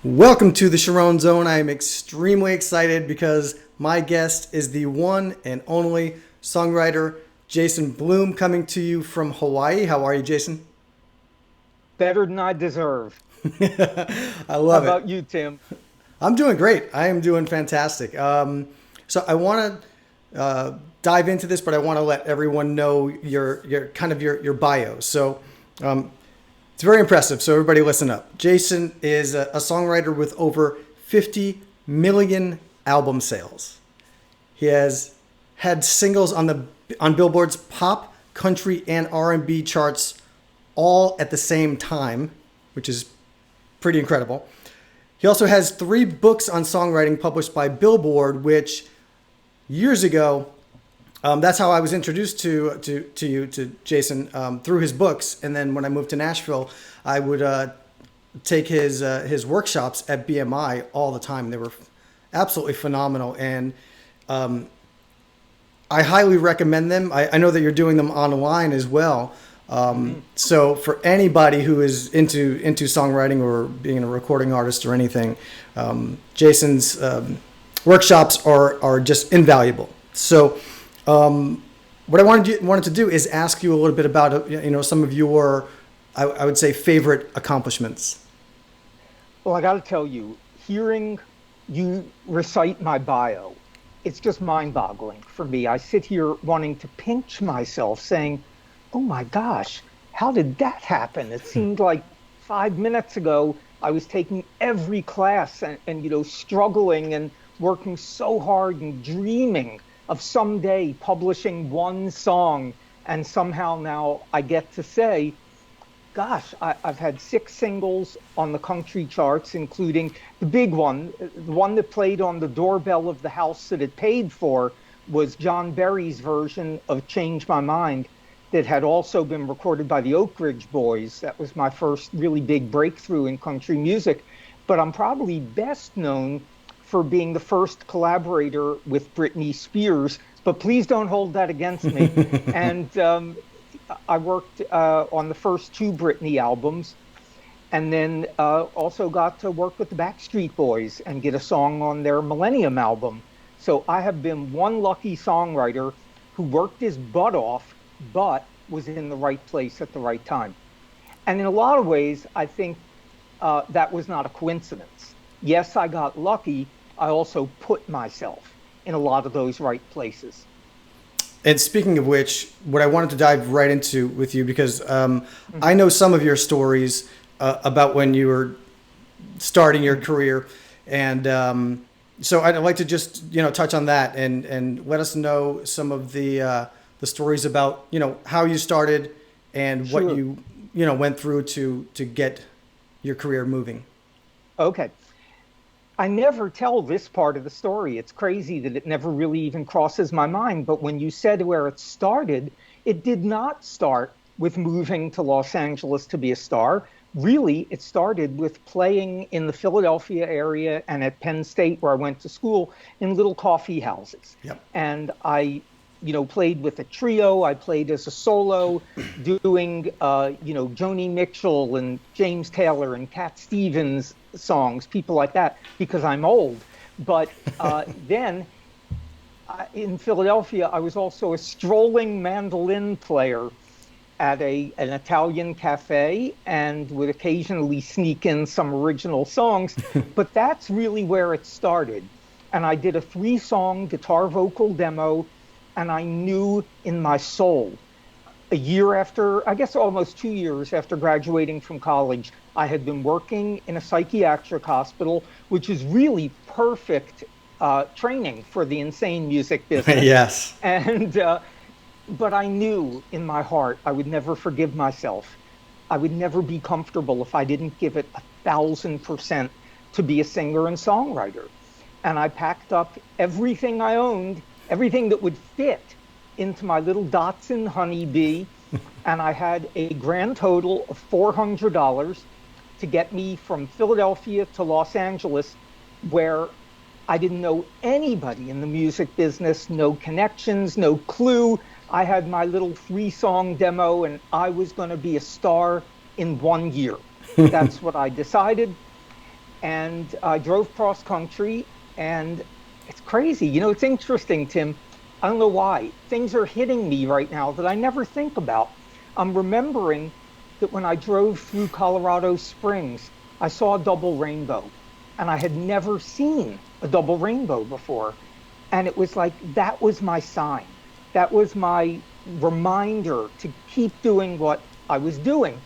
Welcome to the Charron Zone. I am extremely excited because my guest is the one and only songwriter Jason Blume, coming to you from Hawaii. How are you, Jason? Better than I deserve. I How love it. about you, Tim? I'm doing great. I am doing fantastic. So I want to dive into this, but I want to let everyone know your bio. So it's very impressive. So everybody listen up. Jason is a songwriter with over 50 million album sales. He has had singles on Billboard's pop, country, and R&B charts all at the same time, which is pretty incredible. He also has 3 books on songwriting published by Billboard, which years ago, that's how I was introduced to Jason, through his books. And then when I moved to Nashville, I would take his workshops at BMI all the time. They were absolutely phenomenal, and I highly recommend them. I know that you're doing them online as well. So for anybody who is into songwriting or being a recording artist or anything, Jason's workshops are just invaluable. So what I wanted to do is ask you a little bit about some of your, I would say, favorite accomplishments. Well, I got to tell you, hearing you recite my bio, it's just mind-boggling for me. I sit here wanting to pinch myself, saying, "Oh my gosh, how did that happen?" It seemed like 5 minutes ago I was taking every class and struggling and working so hard and dreaming of someday publishing one song, and somehow now I get to say, gosh, I've had 6 singles on the country charts, including the big one. The one that played on the doorbell of the house that it paid for was John Berry's version of Change My Mind, that had also been recorded by the Oak Ridge Boys. That was my first really big breakthrough in country music. But I'm probably best known for being the first collaborator with Britney Spears. But please don't hold that against me. And I worked on the first 2 Britney albums, and then also got to work with the Backstreet Boys and get a song on their Millennium album. So I have been one lucky songwriter who worked his butt off, but was in the right place at the right time. And in a lot of ways, I think that was not a coincidence. Yes, I got lucky. I also put myself in a lot of those right places. And speaking of which, what I wanted to dive right into with you, because I know some of your stories about when you were starting your career, and so I'd like to just touch on that and let us know some of the stories about how you started and what Sure. you went through to get your career moving. Okay. I never tell this part of the story. It's crazy that it never really even crosses my mind. But when you said where it started, it did not start with moving to Los Angeles to be a star. Really, it started with playing in the Philadelphia area and at Penn State, where I went to school, in little coffee houses. Yep. And I played with a trio. I played as a solo, doing, Joni Mitchell and James Taylor and Cat Stevens songs, people like that, because I'm old. But then in Philadelphia, I was also a strolling mandolin player at an Italian cafe, and would occasionally sneak in some original songs. But that's really where it started. And I did a 3-song guitar vocal demo, and I knew in my soul, a year after, I guess almost 2 years after graduating from college, I had been working in a psychiatric hospital, which is really perfect training for the insane music business. Yes. And but I knew in my heart I would never forgive myself. I would never be comfortable if I didn't give it 1,000% to be a singer and songwriter. And I packed up everything I owned, everything that would fit into my little Datsun Honeybee, and I had a grand total of $400 to get me from Philadelphia to Los Angeles, where I didn't know anybody in the music business, no connections, no clue. I had my little 3-song demo, and I was going to be a star in 1 year. That's what I decided. and I drove cross country, and it's crazy. It's interesting, Tim. I don't know why. Things are hitting me right now that I never think about. I'm remembering that when I drove through Colorado Springs, I saw a double rainbow, and I had never seen a double rainbow before. And it was like that was my sign. That was my reminder to keep doing what I was doing.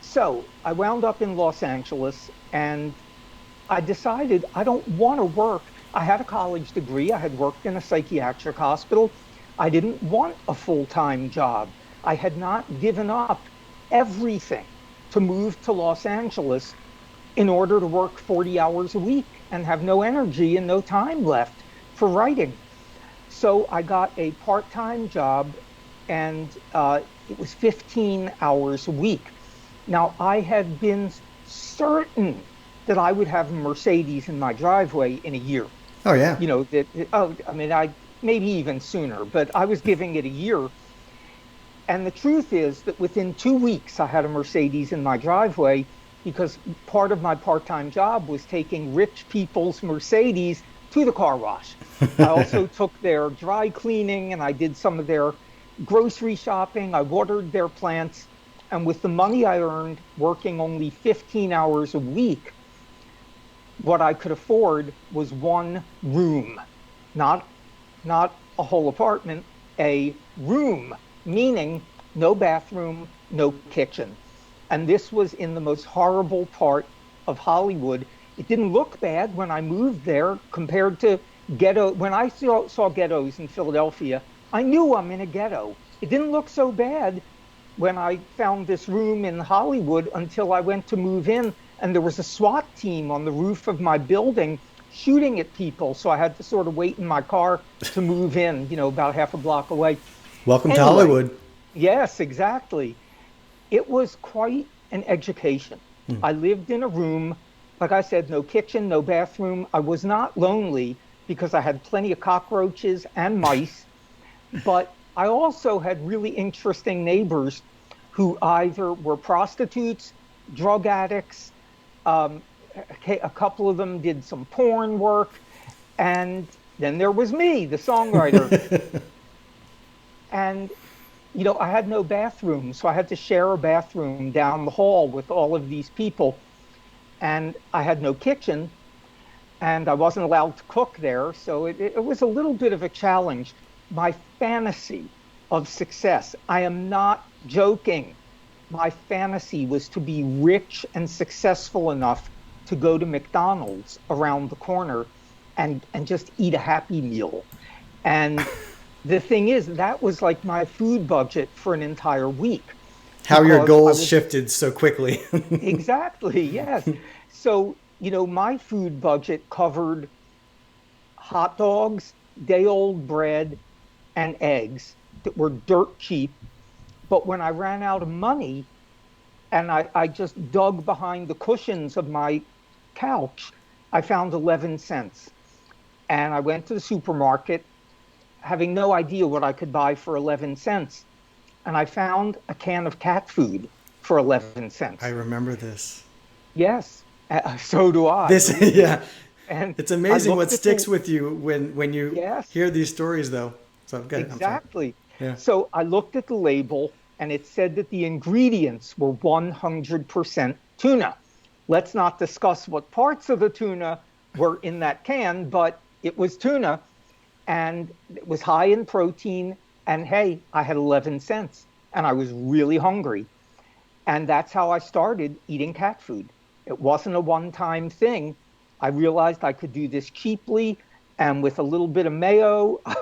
So I wound up in Los Angeles, and I decided I don't want to work. I had a college degree. I had worked in a psychiatric hospital. I didn't want a full-time job. I had not given up everything to move to Los Angeles in order to work 40 hours a week and have no energy and no time left for writing. So I got a part-time job, and it was 15 hours a week. Now, I had been certain that I would have a Mercedes in my driveway in a year. Oh yeah. I mean, I maybe even sooner, but I was giving it a year. And the truth is that within 2 weeks, I had a Mercedes in my driveway because part of my part-time job was taking rich people's Mercedes to the car wash. I also took their dry cleaning, and I did some of their grocery shopping. I watered their plants. And with the money I earned working only 15 hours a week, what I could afford was one room, not a whole apartment, a room, meaning no bathroom, no kitchen. And this was in the most horrible part of Hollywood. It didn't look bad when I moved there compared to ghetto. When I saw ghettos in Philadelphia, I knew I'm in a ghetto. It didn't look so bad when I found this room in Hollywood until I went to move in, and there was a SWAT team on the roof of my building shooting at people. So I had to sort of wait in my car to move in, about half a block away. Welcome to Hollywood. Yes, exactly. It was quite an education. I lived in a room, like I said, no kitchen, no bathroom. I was not lonely because I had plenty of cockroaches and mice, but I also had really interesting neighbors who either were prostitutes, drug addicts, a couple of them did some porn work, and then there was me, the songwriter. And, I had no bathroom, so I had to share a bathroom down the hall with all of these people. And I had no kitchen, and I wasn't allowed to cook there, so it was a little bit of a challenge. My fantasy of success, I am not joking. My fantasy was to be rich and successful enough to go to McDonald's around the corner and just eat a Happy Meal. And the thing is, that was like my food budget for an entire week. How your goals shifted so quickly. Exactly, yes. So, my food budget covered hot dogs, day-old bread, and eggs that were dirt cheap. But when I ran out of money and I just dug behind the cushions of my couch, I found 11 cents. And I went to the supermarket having no idea what I could buy for 11 cents. And I found a can of cat food for 11 cents. I remember this. Yes, so do I. Yeah. And it's amazing what sticks with you when you hear these stories, though. So good. Exactly. Yeah. So I looked at the label, and it said that the ingredients were 100% tuna. Let's not discuss what parts of the tuna were in that can, but it was tuna, and it was high in protein. And hey, I had 11 cents, and I was really hungry. And that's how I started eating cat food. It wasn't a one-time thing. I realized I could do this cheaply, and with a little bit of mayo, I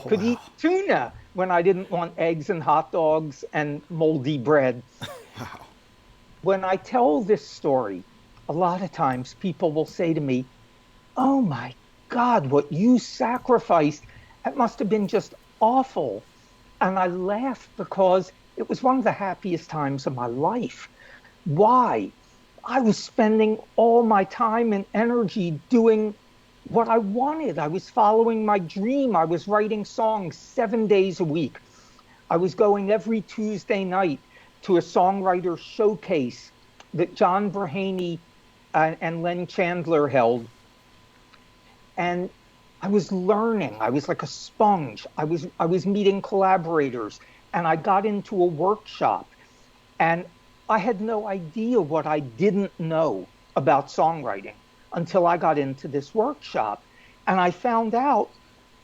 could eat tuna when I didn't want eggs and hot dogs and moldy bread. Wow. When I tell this story, a lot of times people will say to me, "Oh my God, what you sacrificed, it must have been just awful." And I laugh because it was one of the happiest times of my life. Why? I was spending all my time and energy doing what I wanted. I was following my dream. I was writing songs 7 days a week. I was going every Tuesday night to a songwriter showcase that John Brahaney and Len Chandler held. And I was learning. I was like a sponge. I was meeting collaborators, and I got into a workshop, and I had no idea what I didn't know about songwriting until I got into this workshop. And I found out,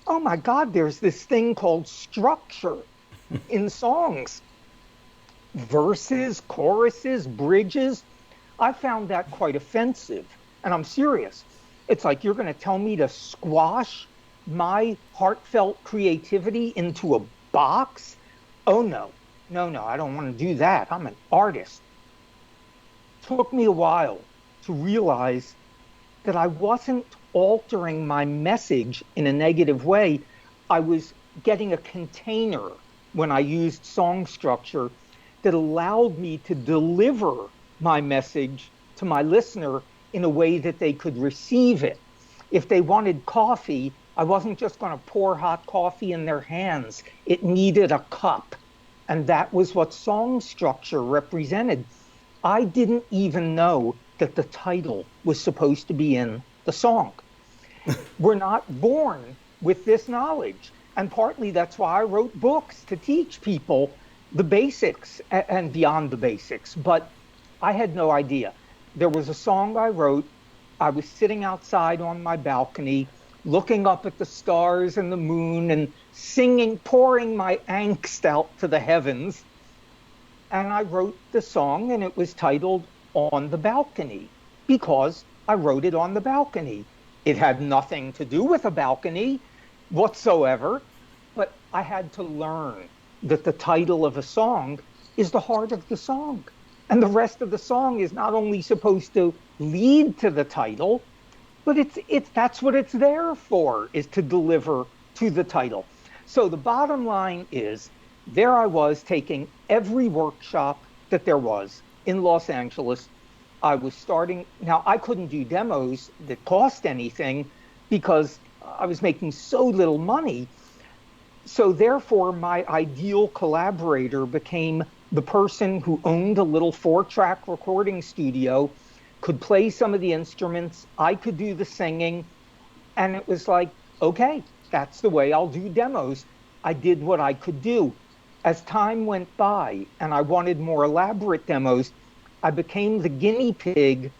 oh my God, there's this thing called structure in songs, verses, choruses, bridges. I found that quite offensive. And I'm serious. It's like you're going to tell me to squash my heartfelt creativity into a box? Oh, no, no, no, I don't want to do that. I'm an artist. Took me a while to realize that I wasn't altering my message in a negative way. I was getting a container when I used song structure that allowed me to deliver my message to my listener in a way that they could receive it. If they wanted coffee, I wasn't just going to pour hot coffee in their hands. It needed a cup. And that was what song structure represented. I didn't even know that the title was supposed to be in the song. We're not born with this knowledge. And partly that's why I wrote books, to teach people the basics and beyond the basics. But I had no idea. There was a song I wrote. I was sitting outside on my balcony, looking up at the stars and the moon and singing, pouring my angst out to the heavens. And I wrote the song, and it was titled On the Balcony, because I wrote it on the balcony. It had nothing to do with a balcony whatsoever, but I had to learn that the title of a song is the heart of the song. And the rest of the song is not only supposed to lead to the title, but that's what it's there for, is to deliver to the title. So the bottom line is, there I was taking every workshop that there was in Los Angeles. I was starting. Now, I couldn't do demos that cost anything because I was making so little money. So therefore, my ideal collaborator became the person who owned a little 4-track recording studio, could play some of the instruments, I could do the singing, and it was like, okay, that's the way I'll do demos. I did what I could do. As time went by and I wanted more elaborate demos, I became the guinea pig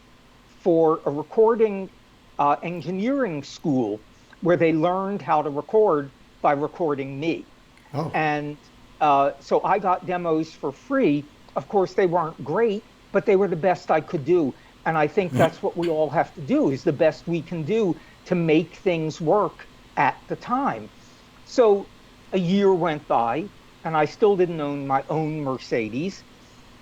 for a recording engineering school where they learned how to record by recording me. Oh. And so I got demos for free. Of course, they weren't great, but they were the best I could do. And I think that's what we all have to do, is the best we can do to make things work at the time. So a year went by, and I still didn't own my own Mercedes.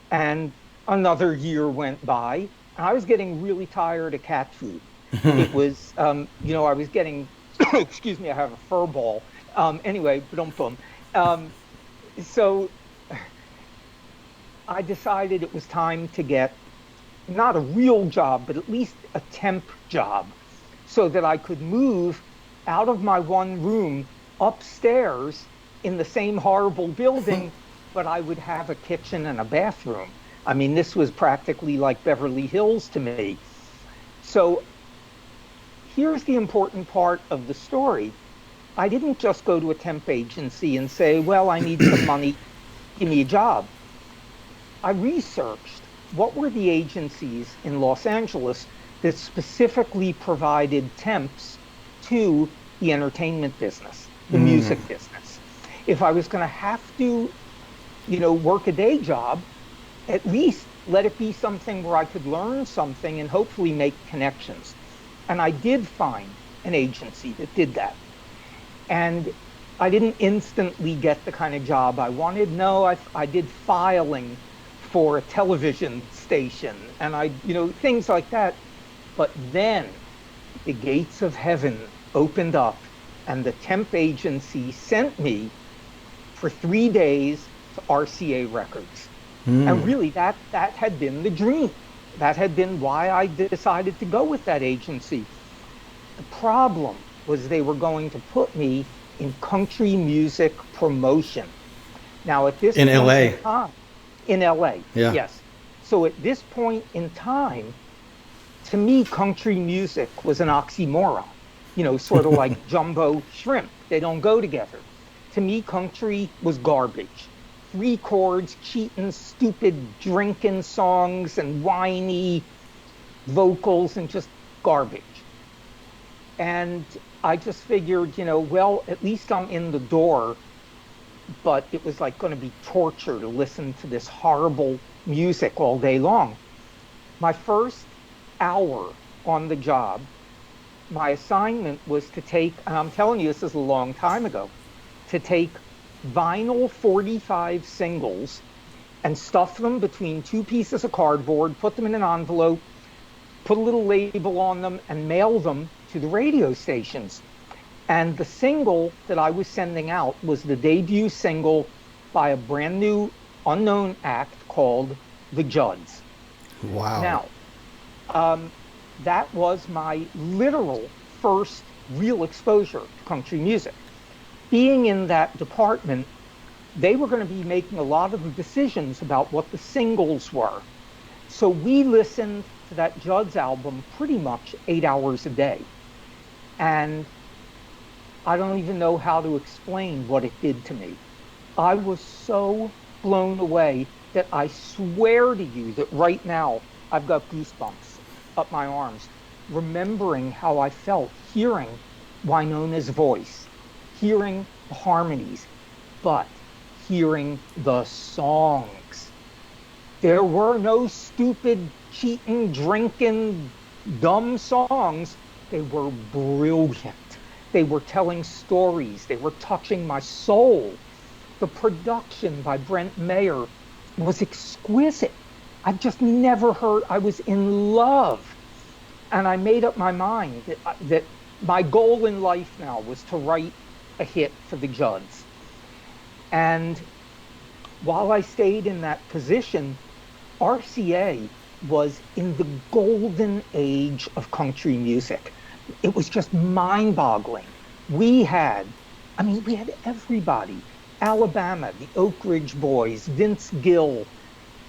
And another year went by, and I was getting really tired of cat food. It was, I was getting, excuse me, I have a fur ball. Anyway, boom. So I decided it was time to get not a real job, but at least a temp job, so that I could move out of my one room upstairs in the same horrible building, but I would have a kitchen and a bathroom. I mean, this was practically like Beverly Hills to me. So here's the important part of the story. I didn't just go to a temp agency and say, well, I need some money, give me a job. I researched what were the agencies in Los Angeles that specifically provided temps to the entertainment business, the music business. If I was going to have to, work a day job, at least let it be something where I could learn something and hopefully make connections. And I did find an agency that did that. And I didn't instantly get the kind of job I wanted. No, I did filing for a television station and things like that. But then the gates of heaven opened up and the temp agency sent me for 3 days to RCA Records. And really that had been the dream. That had been why I decided to go with that agency. The problem was they were going to put me in country music promotion. Now at this in point LA. in time, in LA, yeah. Yes. So at this point in time, to me, country music was an oxymoron, sort of like jumbo shrimp. They don't go together. To me, country was garbage. Three chords, cheating, stupid, drinking songs and whiny vocals and just garbage. And I just figured, well, at least I'm in the door, but it was like going to be torture to listen to this horrible music all day long. My first hour on the job, my assignment was to take, and I'm telling you, this is a long time ago, to take vinyl 45 singles and stuff them between two pieces of cardboard, put them in an envelope, put a little label on them, and mail them to the radio stations. And the single that I was sending out was the debut single by a brand new unknown act called The Judds. Wow. Now, that was my literal first real exposure to country music. Being in that department, they were going to be making a lot of the decisions about what the singles were. So we listened to that Judds album pretty much 8 hours a day. And I don't even know how to explain what it did to me. I was so blown away that I swear to you that right now I've got goosebumps up my arms, remembering how I felt hearing Wynonna's voice, hearing the harmonies, but hearing the songs. There were no stupid, cheating, drinking, dumb songs. They were brilliant. They were telling stories. They were touching my soul. The production by Brent Mayer was exquisite. I've just never heard. I was in love. And I made up my mind that my goal in life now was to write a hit for the Judds. And while I stayed in that position, RCA was in the golden age of country music. It was just mind-boggling. We had everybody. Alabama, the Oak Ridge Boys, Vince Gill,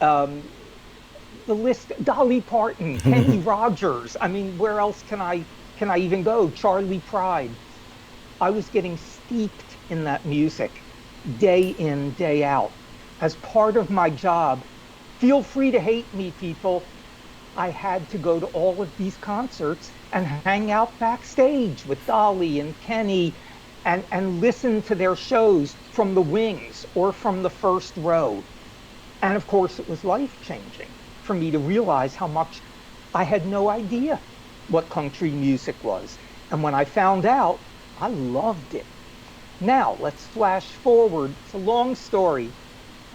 the list, Dolly Parton, Kenny Rogers. I mean, where else can I even go? Charlie Pride. I was getting steeped in that music day in, day out. As part of my job, feel free to hate me, people, I had to go to all of these concerts and hang out backstage with Dolly and Kenny and listen to their shows from the wings or from the first row. And of course, it was life-changing for me to realize how much I had no idea what country music was. And when I found out, I loved it. Now, let's flash forward. It's a long story.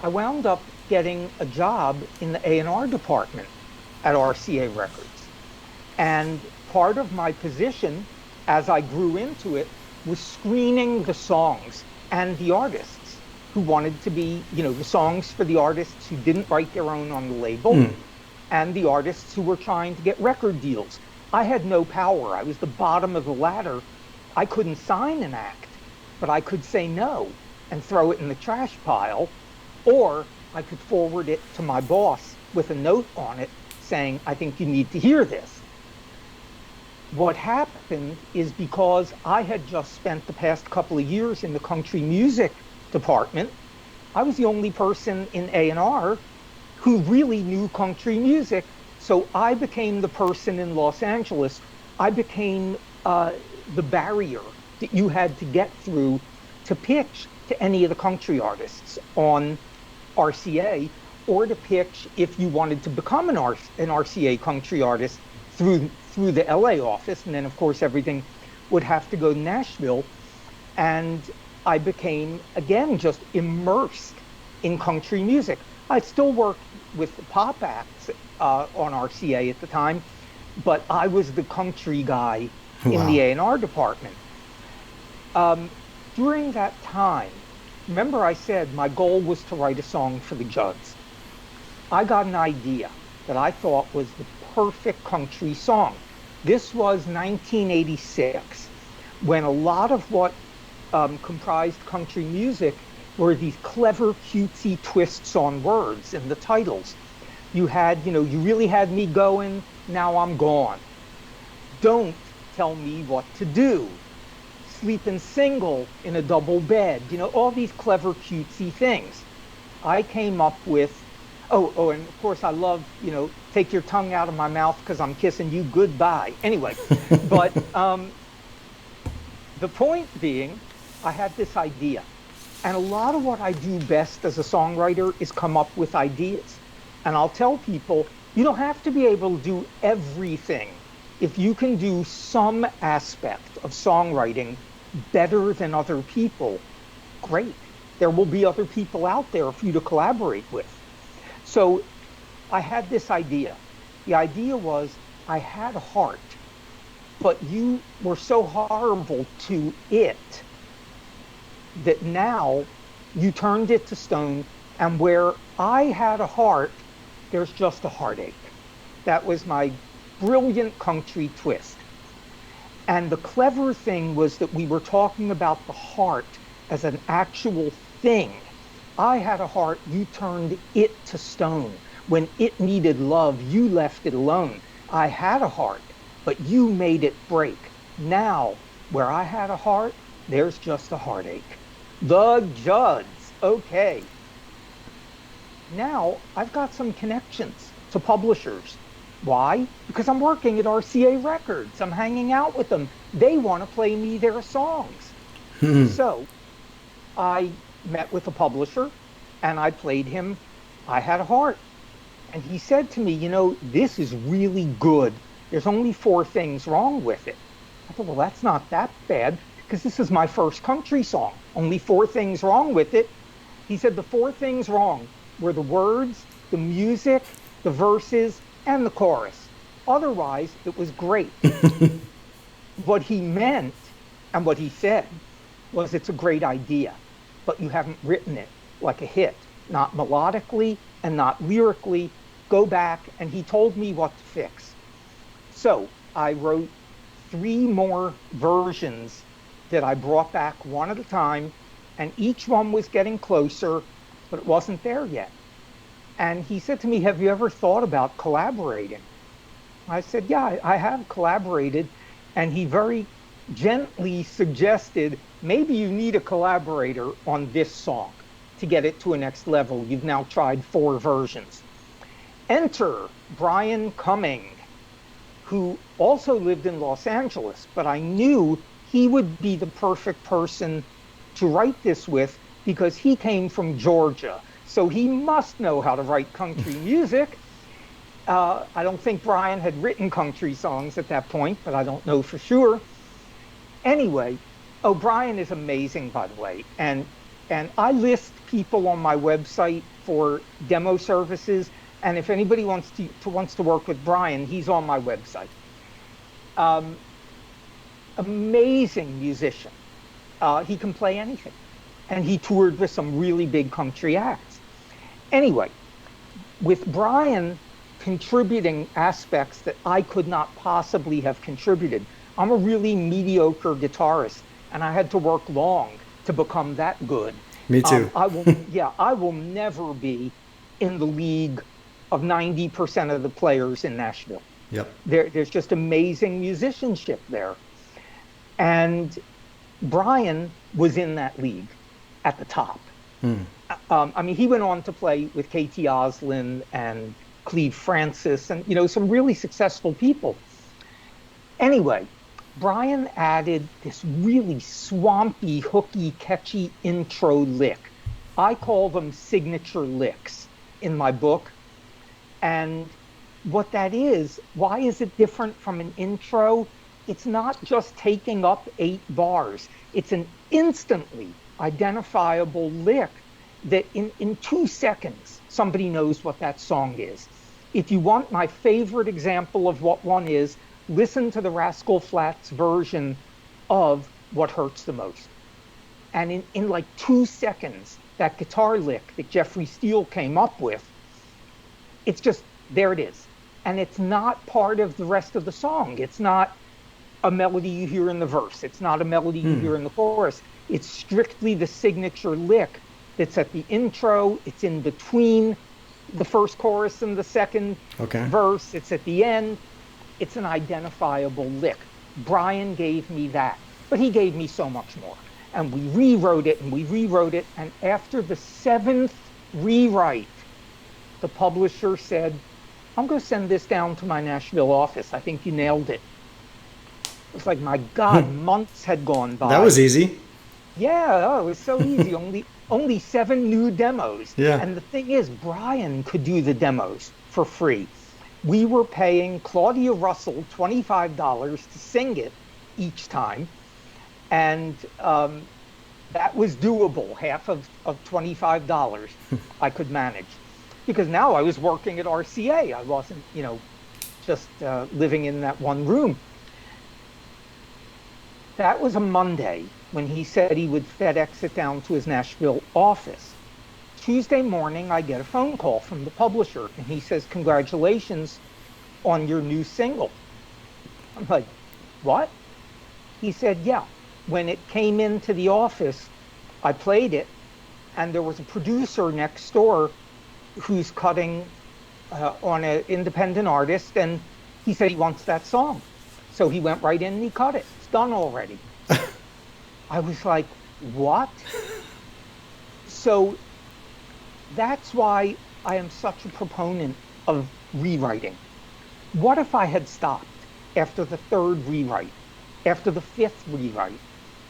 I wound up getting a job in the A&R department at RCA Records. And part of my position, as I grew into it, was screening the songs and the artists who wanted to be, the songs for the artists who didn't write their own on the label, and the artists who were trying to get record deals. I had no power. I was the bottom of the ladder. I couldn't sign an act, but I could say no and throw it in the trash pile, or I could forward it to my boss with a note on it saying, I think you need to hear this. What happened is, because I had just spent the past couple of years in the country music department, I was the only person in A&R who really knew country music. So I became the person in Los Angeles. I became the barrier that you had to get through to pitch to any of the country artists on RCA, or to pitch if you wanted to become an RCA country artist through the LA office. And then, of course, everything would have to go to Nashville. And I became, again, just immersed in country music. I still worked with the pop acts on RCA at the time, but I was the country guy in the A&R department. During that time, remember I said my goal was to write a song for the Judds. I got an idea that I thought was the perfect country song. This was 1986, when a lot of what comprised country music were these clever, cutesy twists on words in the titles. You had, you really had me going, now I'm gone. Don't tell me what to do. Sleeping single in a double bed, all these clever, cutesy things. I came up with, and of course I love, take your tongue out of my mouth because I'm kissing you goodbye. Anyway, but the point being, I had this idea. And a lot of what I do best as a songwriter is come up with ideas. And I'll tell people, you don't have to be able to do everything. If you can do some aspect of songwriting better than other people, great. There will be other people out there for you to collaborate with. So I had this idea. The idea was I had a heart, but you were so horrible to it that now you turned it to stone, and where I had a heart, there's just a heartache. That was my brilliant country twist. And the clever thing was that we were talking about the heart as an actual thing. I had a heart, you turned it to stone. When it needed love, you left it alone. I had a heart, but you made it break. Now, where I had a heart, there's just a heartache. The Judds. Okay. Now, I've got some connections to publishers. Why? Because I'm working at RCA Records. I'm hanging out with them. They want to play me their songs. So I met with a publisher and I played him I Had a Heart. And he said to me, this is really good. There's only 4 things wrong with it. I thought, well, that's not that bad because this is my first country song. Only 4 things wrong with it. He said the 4 things wrong were the words, the music, the verses, and the chorus. Otherwise, it was great. What he meant and what he said was it's a great idea, but you haven't written it like a hit, not melodically and not lyrically. Go back, and he told me what to fix. So I wrote 3 more versions that I brought back one at a time, and each one was getting closer, but it wasn't there yet. And he said to me, have you ever thought about collaborating? I said, yeah, I have collaborated. And he very gently suggested, maybe you need a collaborator on this song to get it to a next level. You've now tried 4 versions. Enter Brian Cumming, who also lived in Los Angeles, but I knew he would be the perfect person to write this with because he came from Georgia. So he must know how to write country music. I don't think Brian had written country songs at that point, but I don't know for sure. Anyway, Brian is amazing, by the way. And I list people on my website for demo services. And if anybody wants to work with Brian, he's on my website. Amazing musician. He can play anything. And he toured with some really big country acts. Anyway, with Brian contributing aspects that I could not possibly have contributed, I'm a really mediocre guitarist, and I had to work long to become that good. Me too. I will never be in the league of 90% of the players in Nashville. Yep. There's just amazing musicianship there. And Brian was in that league at the top. He went on to play with Katie Oslin and Cleve Francis and, some really successful people. Anyway, Brian added this really swampy, hooky, catchy intro lick. I call them signature licks in my book. And what that is, why is it different from an intro? It's not just taking up 8 bars. It's an instantly identifiable lick that in 2 seconds, somebody knows what that song is. If you want my favorite example of what one is, listen to the Rascal Flatts version of What Hurts the Most. And in like 2 seconds, that guitar lick that Jeffrey Steele came up with, it's just, there it is. And it's not part of the rest of the song. It's not a melody you hear in the verse. It's not a melody you hear in the chorus. It's strictly the signature lick that's at the intro. It's in between the first chorus and the second verse. It's at the end. it's an identifiable lick. Brian gave me that, but he gave me so much more. And we rewrote it and we rewrote it. And after the 7th rewrite, the publisher said, I'm going to send this down to my Nashville office. I think you nailed it. It's like, my God, months had gone by. That was easy. Yeah, oh, it was so easy. Only 7 new demos. Yeah. And the thing is, Brian could do the demos for free. We were paying Claudia Russell $25 to sing it each time. And that was doable, half of $25 I could manage. Because now I was working at RCA. I wasn't, just living in that one room. That was a Monday when he said he would FedEx it down to his Nashville office. Tuesday morning, I get a phone call from the publisher, and he says, congratulations on your new single. I'm like, what? He said, yeah. When it came into the office, I played it, and there was a producer next door who's cutting on an independent artist, and he said he wants that song. So he went right in and he cut it. It's done already. I was like, what? So that's why I am such a proponent of rewriting. What if I had stopped after the 3rd rewrite, after the 5th rewrite?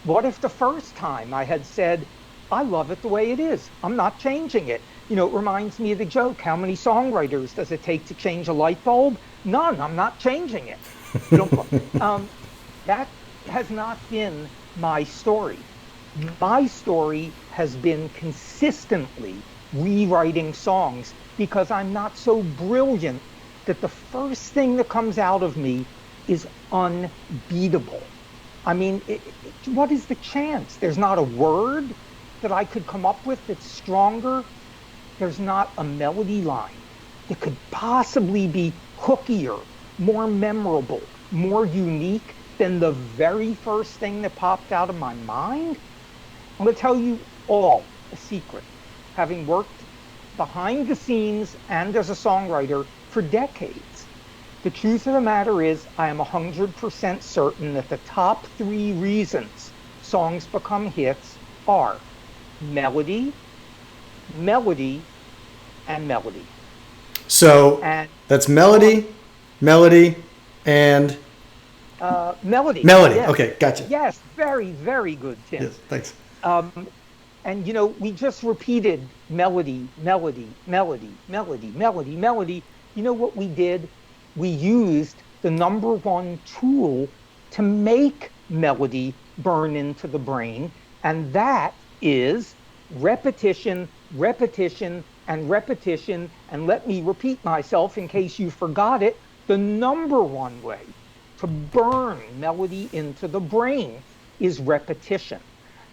What if the first time I had said, I love it the way it is. I'm not changing it. It reminds me of the joke, how many songwriters does it take to change a light bulb? None, I'm not changing it. That has not been my story. My story has been consistently rewriting songs because I'm not so brilliant that the first thing that comes out of me is unbeatable. I mean, what is the chance? There's not a word that I could come up with that's stronger. There's not a melody line that could possibly be hookier, more memorable, more unique than the very first thing that popped out of my mind. I'm going to tell you all a secret. Having worked behind the scenes and as a songwriter for decades, the truth of the matter is I am 100% certain that the top 3 reasons songs become hits are melody, melody, and melody. So that's melody, and... melody. Melody, yes. Okay, gotcha. Yes, very, very good, Tim. Yes, thanks. And we just repeated melody, melody, melody, melody, melody, melody. You know what we did? We used the number 1 tool to make melody burn into the brain, and that is repetition, repetition, and repetition. And let me repeat myself in case you forgot it. The number 1 way to burn melody into the brain is repetition.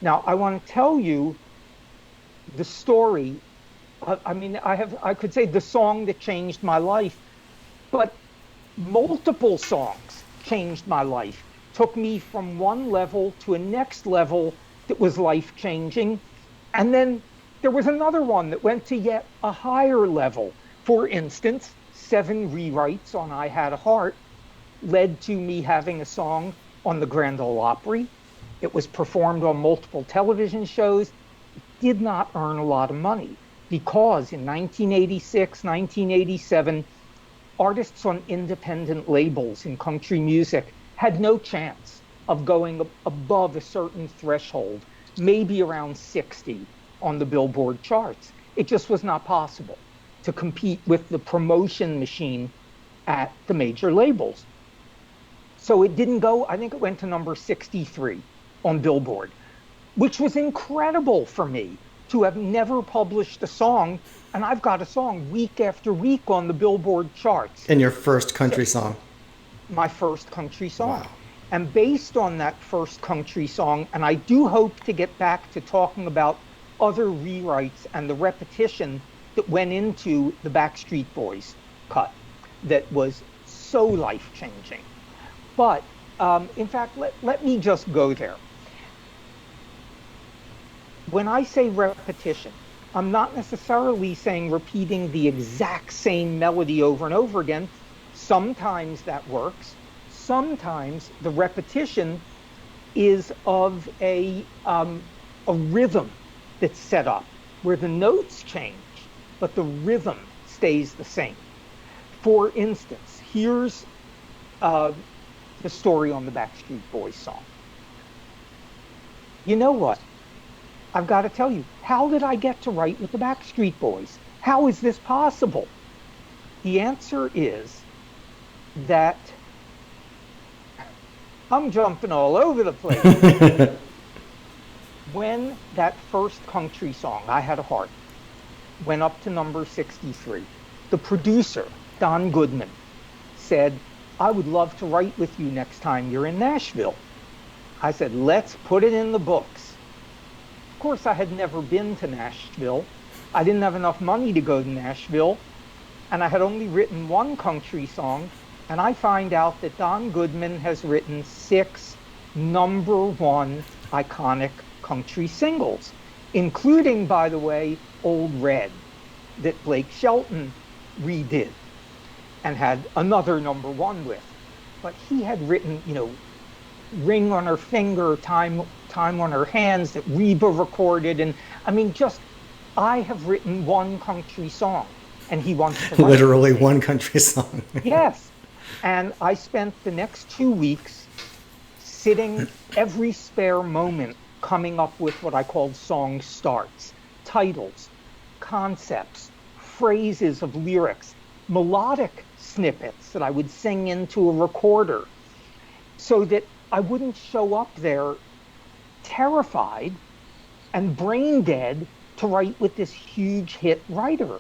Now, I want to tell you the story. I could say the song that changed my life, but multiple songs changed my life, took me from one level to a next level that was life-changing. And then there was another one that went to yet a higher level. For instance, 7 rewrites on I Had a Heart led to me having a song on the Grand Ole Opry. It was performed on multiple television shows. It did not earn a lot of money because in 1986, 1987, artists on independent labels in country music had no chance of going above a certain threshold, maybe around 60 on the Billboard charts. It just was not possible to compete with the promotion machine at the major labels. So it didn't go, I think it went to number 63 on Billboard, which was incredible for me to have never published a song. And I've got a song week after week on the Billboard charts. And your first country song. My first country song. Wow. And based on that first country song, and I do hope to get back to talking about other rewrites and the repetition that went into the Backstreet Boys cut that was so life-changing. But in fact, let me just go there. When I say repetition, I'm not necessarily saying repeating the exact same melody over and over again. Sometimes that works. Sometimes the repetition is of a rhythm that's set up where the notes change, but the rhythm stays the same. For instance, here's the story on the Backstreet Boys song. You know what? I've got to tell you, how did I get to write with the Backstreet Boys? How is this possible? The answer is that I'm jumping all over the place. When that first country song, I Had a Heart, went up to number 63, the producer, Don Goodman, said, I would love to write with you next time you're in Nashville. I said, let's put it in the books. Of course, I had never been to Nashville. I didn't have enough money to go to Nashville, and I had only written one country song, and I find out that Don Goodman has written 6 #1 iconic country singles, including, by the way, Old Red, that Blake Shelton redid and had another #1 with. But he had written, Ring on Her Finger, Time on Her Hands, that Reba recorded. And I mean, I have written one country song, and he wants to write literally one country song. Yes. And I spent the next 2 weeks sitting every spare moment coming up with what I called song starts, titles, concepts, phrases of lyrics, melodic snippets that I would sing into a recorder, so that I wouldn't show up there terrified and brain dead to write with this huge hit writer.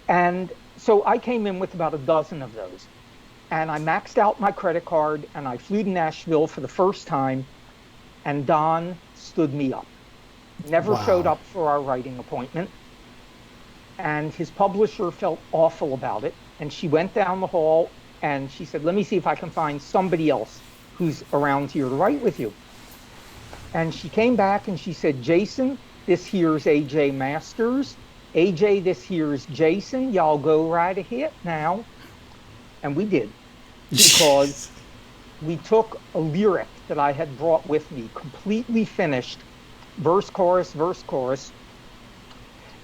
And so I came in with about a dozen of those. And I maxed out my credit card, and I flew to Nashville for the first time, and Don stood me up. Never showed up for our writing appointment. And his publisher felt awful about it. And she went down the hall and she said, let me see if I can find somebody else who's around here to write with you. And she came back and she said, Jason, this here's AJ Masters. AJ, this here's Jason. Y'all go right ahead now. And we did, because we took a lyric that I had brought with me, completely finished, verse, chorus,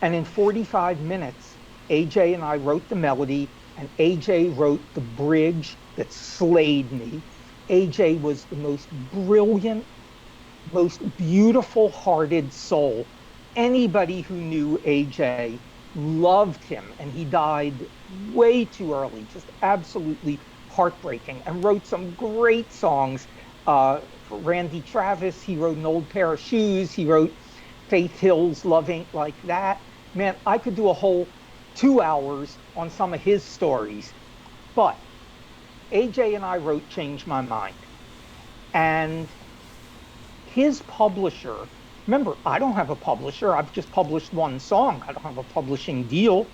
and in 45 minutes, AJ and I wrote the melody, and AJ wrote the bridge that slayed me. AJ was the most brilliant, most beautiful-hearted soul. Anybody who knew AJ loved him, and he died way too early, just absolutely heartbreaking, and wrote some great songs. For Randy Travis, he wrote An Old Pair of Shoes. He wrote Faith Hill's Love Ain't Like That. Man, I could do a whole 2 hours on some of his stories. But AJ and I wrote Change My Mind. And his publisher, remember, I don't have a publisher. I've just published one song. I don't have a publishing deal.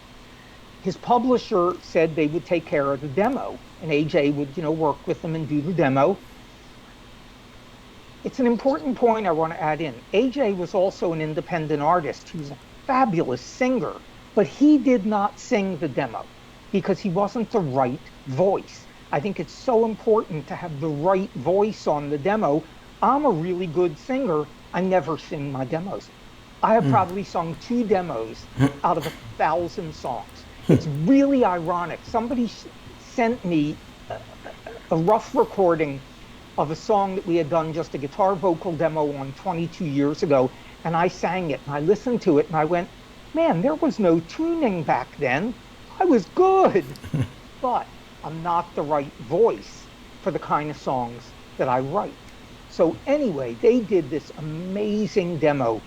His publisher said they would take care of the demo, and AJ would, work with them and do the demo. It's an important point I want to add in. AJ was also an independent artist. He was a fabulous singer, but he did not sing the demo because he wasn't the right voice. I think it's so important to have the right voice on the demo. I'm a really good singer. I never sing my demos. I have probably sung 2 demos out of 1,000 songs. It's really ironic. Somebody sent me a rough recording of a song that we had done, just a guitar vocal demo on 22 years ago, and I sang it, and I listened to it, and I went, man, there was no tuning back then. I was good, but I'm not the right voice for the kind of songs that I write. So anyway, they did this amazing demo.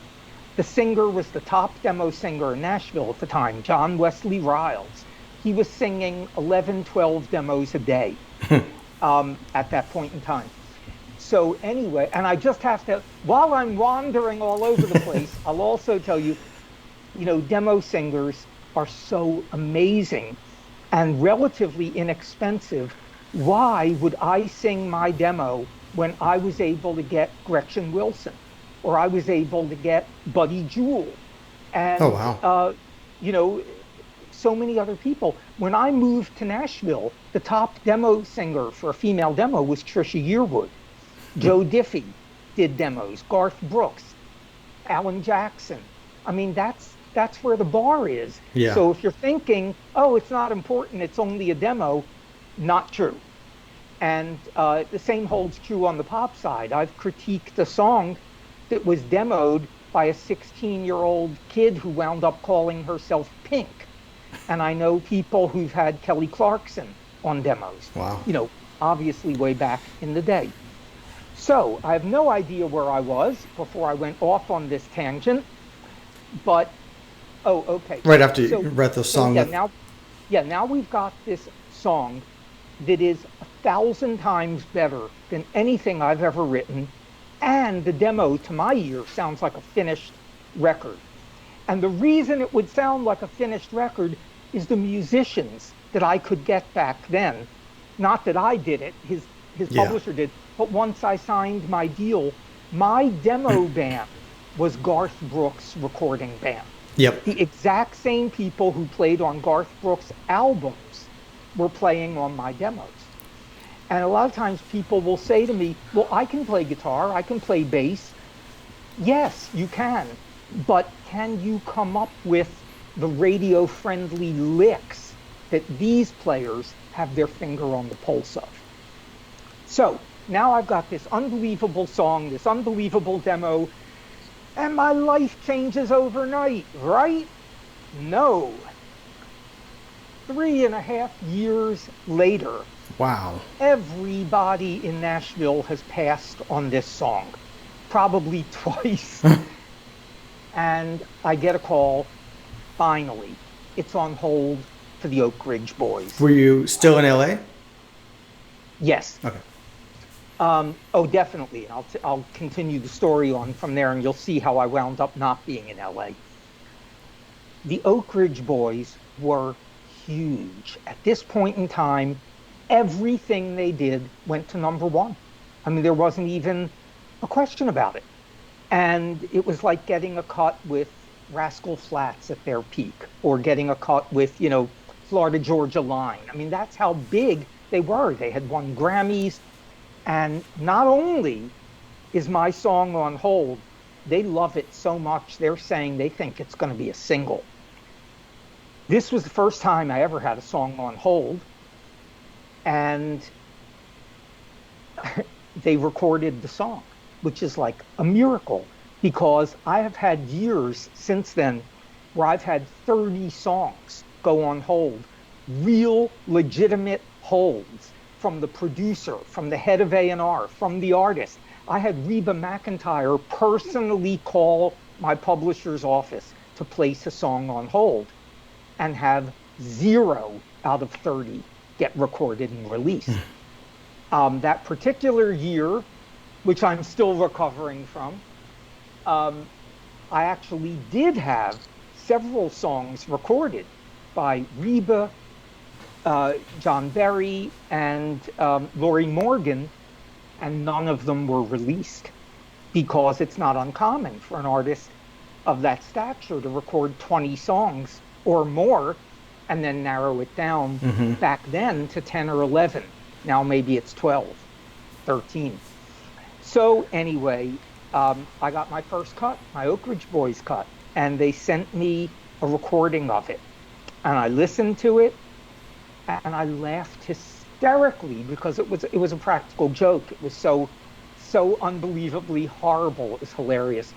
The singer was the top demo singer in Nashville at the time, John Wesley Riles. He was singing 11, 12 demos a day at that point in time. So anyway, and I just have to, while I'm wandering all over the place, I'll also tell you, demo singers are so amazing and relatively inexpensive. Why would I sing my demo when I was able to get Gretchen Wilson, or I was able to get Buddy Jewell? And, so many other people. When I moved to Nashville, the top demo singer for a female demo was Trisha Yearwood. Joe Diffie did demos, Garth Brooks, Alan Jackson. I mean, that's where the bar is. Yeah. So if you're thinking, oh, it's not important, it's only a demo, not true. And the same holds true on the pop side. I've critiqued a song that was demoed by a 16-year-old kid who wound up calling herself Pink. And I know people who've had Kelly Clarkson on demos. Wow. You know, obviously way back in the day. So I have no idea where I was before I went off on this tangent. But, oh, okay. Right after you read the song. Now we've got this song that is 1,000 times better than anything I've ever written. And the demo, to my ear, sounds like a finished record. And the reason it would sound like a finished record is the musicians that I could get back then. Not that I did it, his publisher did. But once I signed my deal, my demo band was Garth Brooks' recording band. Yep. The exact same people who played on Garth Brooks' albums were playing on my demos. And a lot of times people will say to me, well, I can play guitar, I can play bass. Yes, you can. But can you come up with the radio-friendly licks that these players have their finger on the pulse of? So now I've got this unbelievable song, this unbelievable demo, and my life changes overnight, right? No. 3.5 years later, wow, everybody in Nashville has passed on this song, probably twice. And I get a call, finally, it's on hold for the Oak Ridge Boys. Were you still in LA? Yes. Okay. Oh, definitely. And I'll continue the story on from there, and you'll see how I wound up not being in LA. The Oak Ridge Boys were huge. At this point in time, everything they did went to #1. I mean, there wasn't even a question about it. And it was like getting a cut with Rascal Flatts at their peak, or getting a cut with, Florida Georgia Line. I mean, that's how big they were. They had won Grammys. And not only is my song on hold, they love it so much, they're saying they think it's going to be a single. This was the first time I ever had a song on hold. And they recorded the song, which is like a miracle, because I have had years since then where I've had 30 songs go on hold, real legitimate holds, from the producer, from the head of A&R, from the artist. I had Reba McEntire personally call my publisher's office to place a song on hold, and have 0 out of 30 get recorded and released. That particular year, which I'm still recovering from, I actually did have several songs recorded by Reba, John Berry, and Lori Morgan, and none of them were released, because it's not uncommon for an artist of that stature to record 20 songs or more and then narrow it down back then to 10 or 11. Now maybe it's 12, 13. So anyway, I got my first cut, my Oak Ridge Boys cut, and they sent me a recording of it. And I listened to it, and I laughed hysterically, because it was a practical joke. It was so unbelievably horrible. It was hilarious.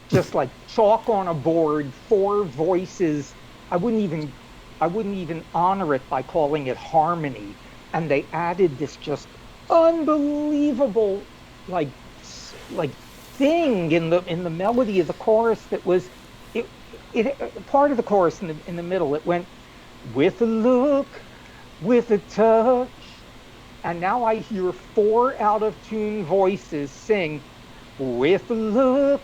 Just like chalk on a board, 4 voices. I wouldn't even honor it by calling it harmony. And they added this just unbelievable like thing in the melody of the chorus that was it part of the chorus in the middle. It went, with a look, with a touch, and now I hear 4 out of tune voices sing, with a look,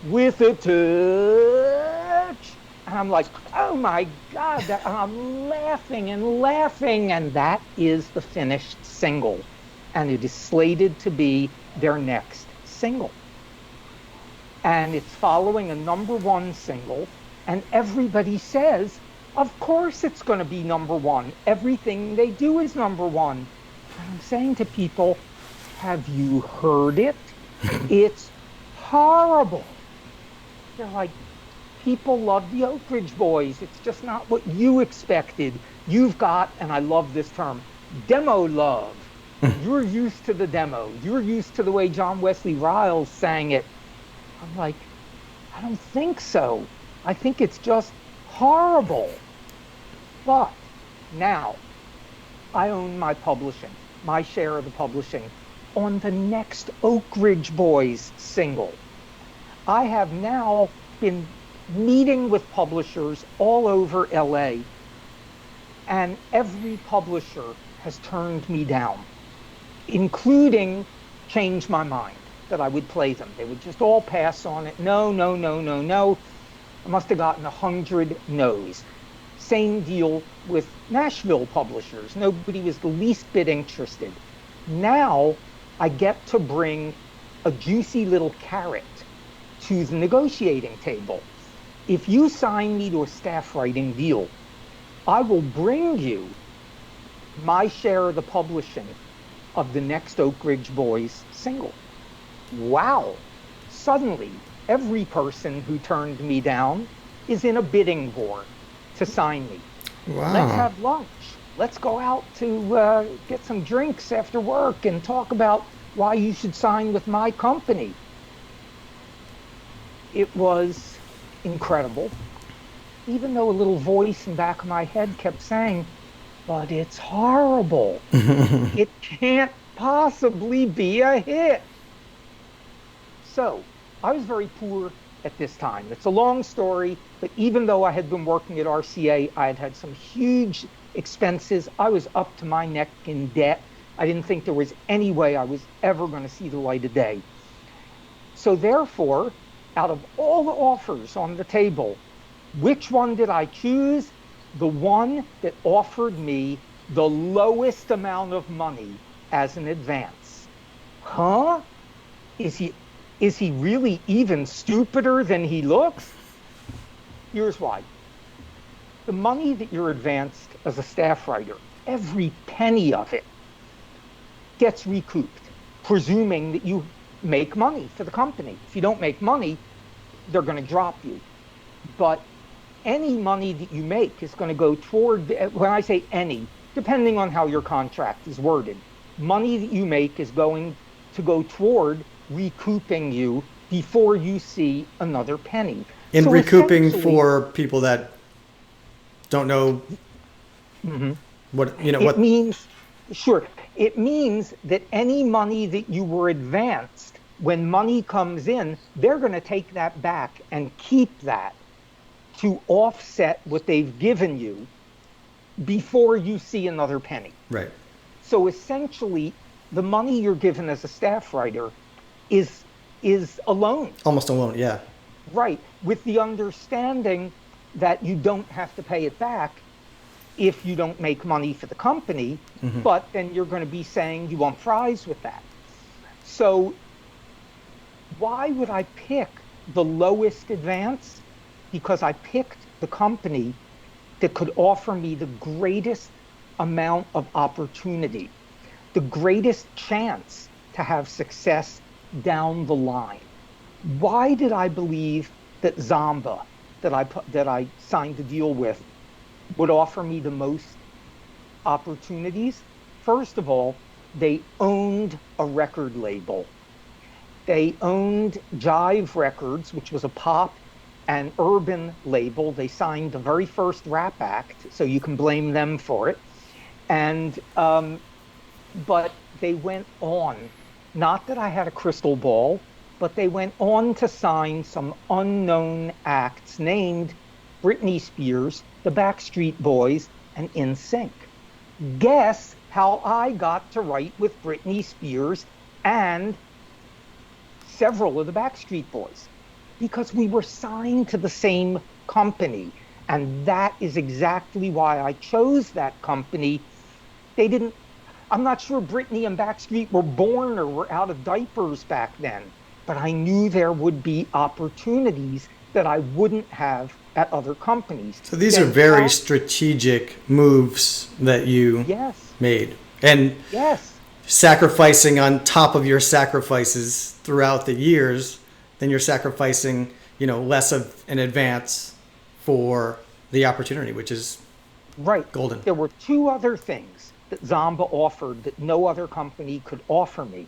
with a touch, and I'm like, oh my God, and I'm laughing, and that is the finished single, and it is slated to be their next single, and it's following a #1 single, and everybody says, Of course it's going to be number one. Everything they do is number one. And I'm saying to people, have you heard it? It's horrible. They're like, people love the Oak Ridge Boys. It's just not what you expected. You've got, and I love this term, demo love. You're used to the demo. You're used to the way John Wesley Riles sang it. I'm like, I don't think so. I think it's just horrible. But now I own my publishing, my share of the publishing on the next Oak Ridge Boys single. I have now been meeting with publishers all over LA, and every publisher has turned me down, including Change My Mind, that I would play them. They would just all pass on it. No, no, no, no, no. I must have gotten 100 no's. Same deal with Nashville publishers. Nobody was the least bit interested. Now I get to bring a juicy little carrot to the negotiating table. If you sign me to a staff writing deal, I will bring you my share of the publishing of the next Oak Ridge Boys single. Wow. Suddenly, every person who turned me down is in a bidding war to sign me. Wow. Let's have lunch. Let's go out to get some drinks after work and talk about why you should sign with my company. It was incredible, even though a little voice in the back of my head kept saying, but it's horrible. It can't possibly be a hit. So I was very poor at this time. It's a long story, but even though I had been working at RCA, I had had some huge expenses. I was up to my neck in debt. I didn't think there was any way I was ever going to see the light of day. So therefore, out of all the offers on the table, which one did I choose? The one that offered me the lowest amount of money as an advance. Huh? Is he really even stupider than he looks? Here's why. The money that you're advanced as a staff writer, every penny of it gets recouped, presuming that you make money for the company. If you don't make money, they're going to drop you. But any money that you make is going to go toward, when I say any, depending on how your contract is worded, money that you make is going to go toward recouping you before you see another penny. In So recouping, for people that don't know what, it means, sure, it means that any money that you were advanced, when money comes in, they're going to take that back and keep that to offset what they've given you before you see another penny. Right. So essentially, the money you're given as a staff writer is a loan. Almost a loan, yeah. Right, with the understanding that you don't have to pay it back if you don't make money for the company, but then you're going to be saying you want fries with that. So why would I pick the lowest advance? Because I picked the company that could offer me the greatest amount of opportunity, the greatest chance to have success down the line. Why did I believe that Zomba, that I signed the deal with, would offer me the most opportunities? First of all, they owned a record label. They owned Jive Records, which was a pop and urban label. They signed the very first rap act, so you can blame them for it. And but they went on, not that I had a crystal ball, but they went on to sign some unknown acts named Britney Spears, the Backstreet Boys, and NSYNC. Guess how I got to write with Britney Spears and several of the Backstreet Boys? Because we were signed to the same company. And that is exactly why I chose that company. I'm not sure Britney and Backstreet were born or were out of diapers back then, but I knew there would be opportunities that I wouldn't have at other companies. So these are very strategic moves that you Yes. made. And Yes. sacrificing on top of your sacrifices throughout the years, then you're sacrificing, less of an advance for the opportunity, which is Right. golden. There were two other things that Zomba offered that no other company could offer me.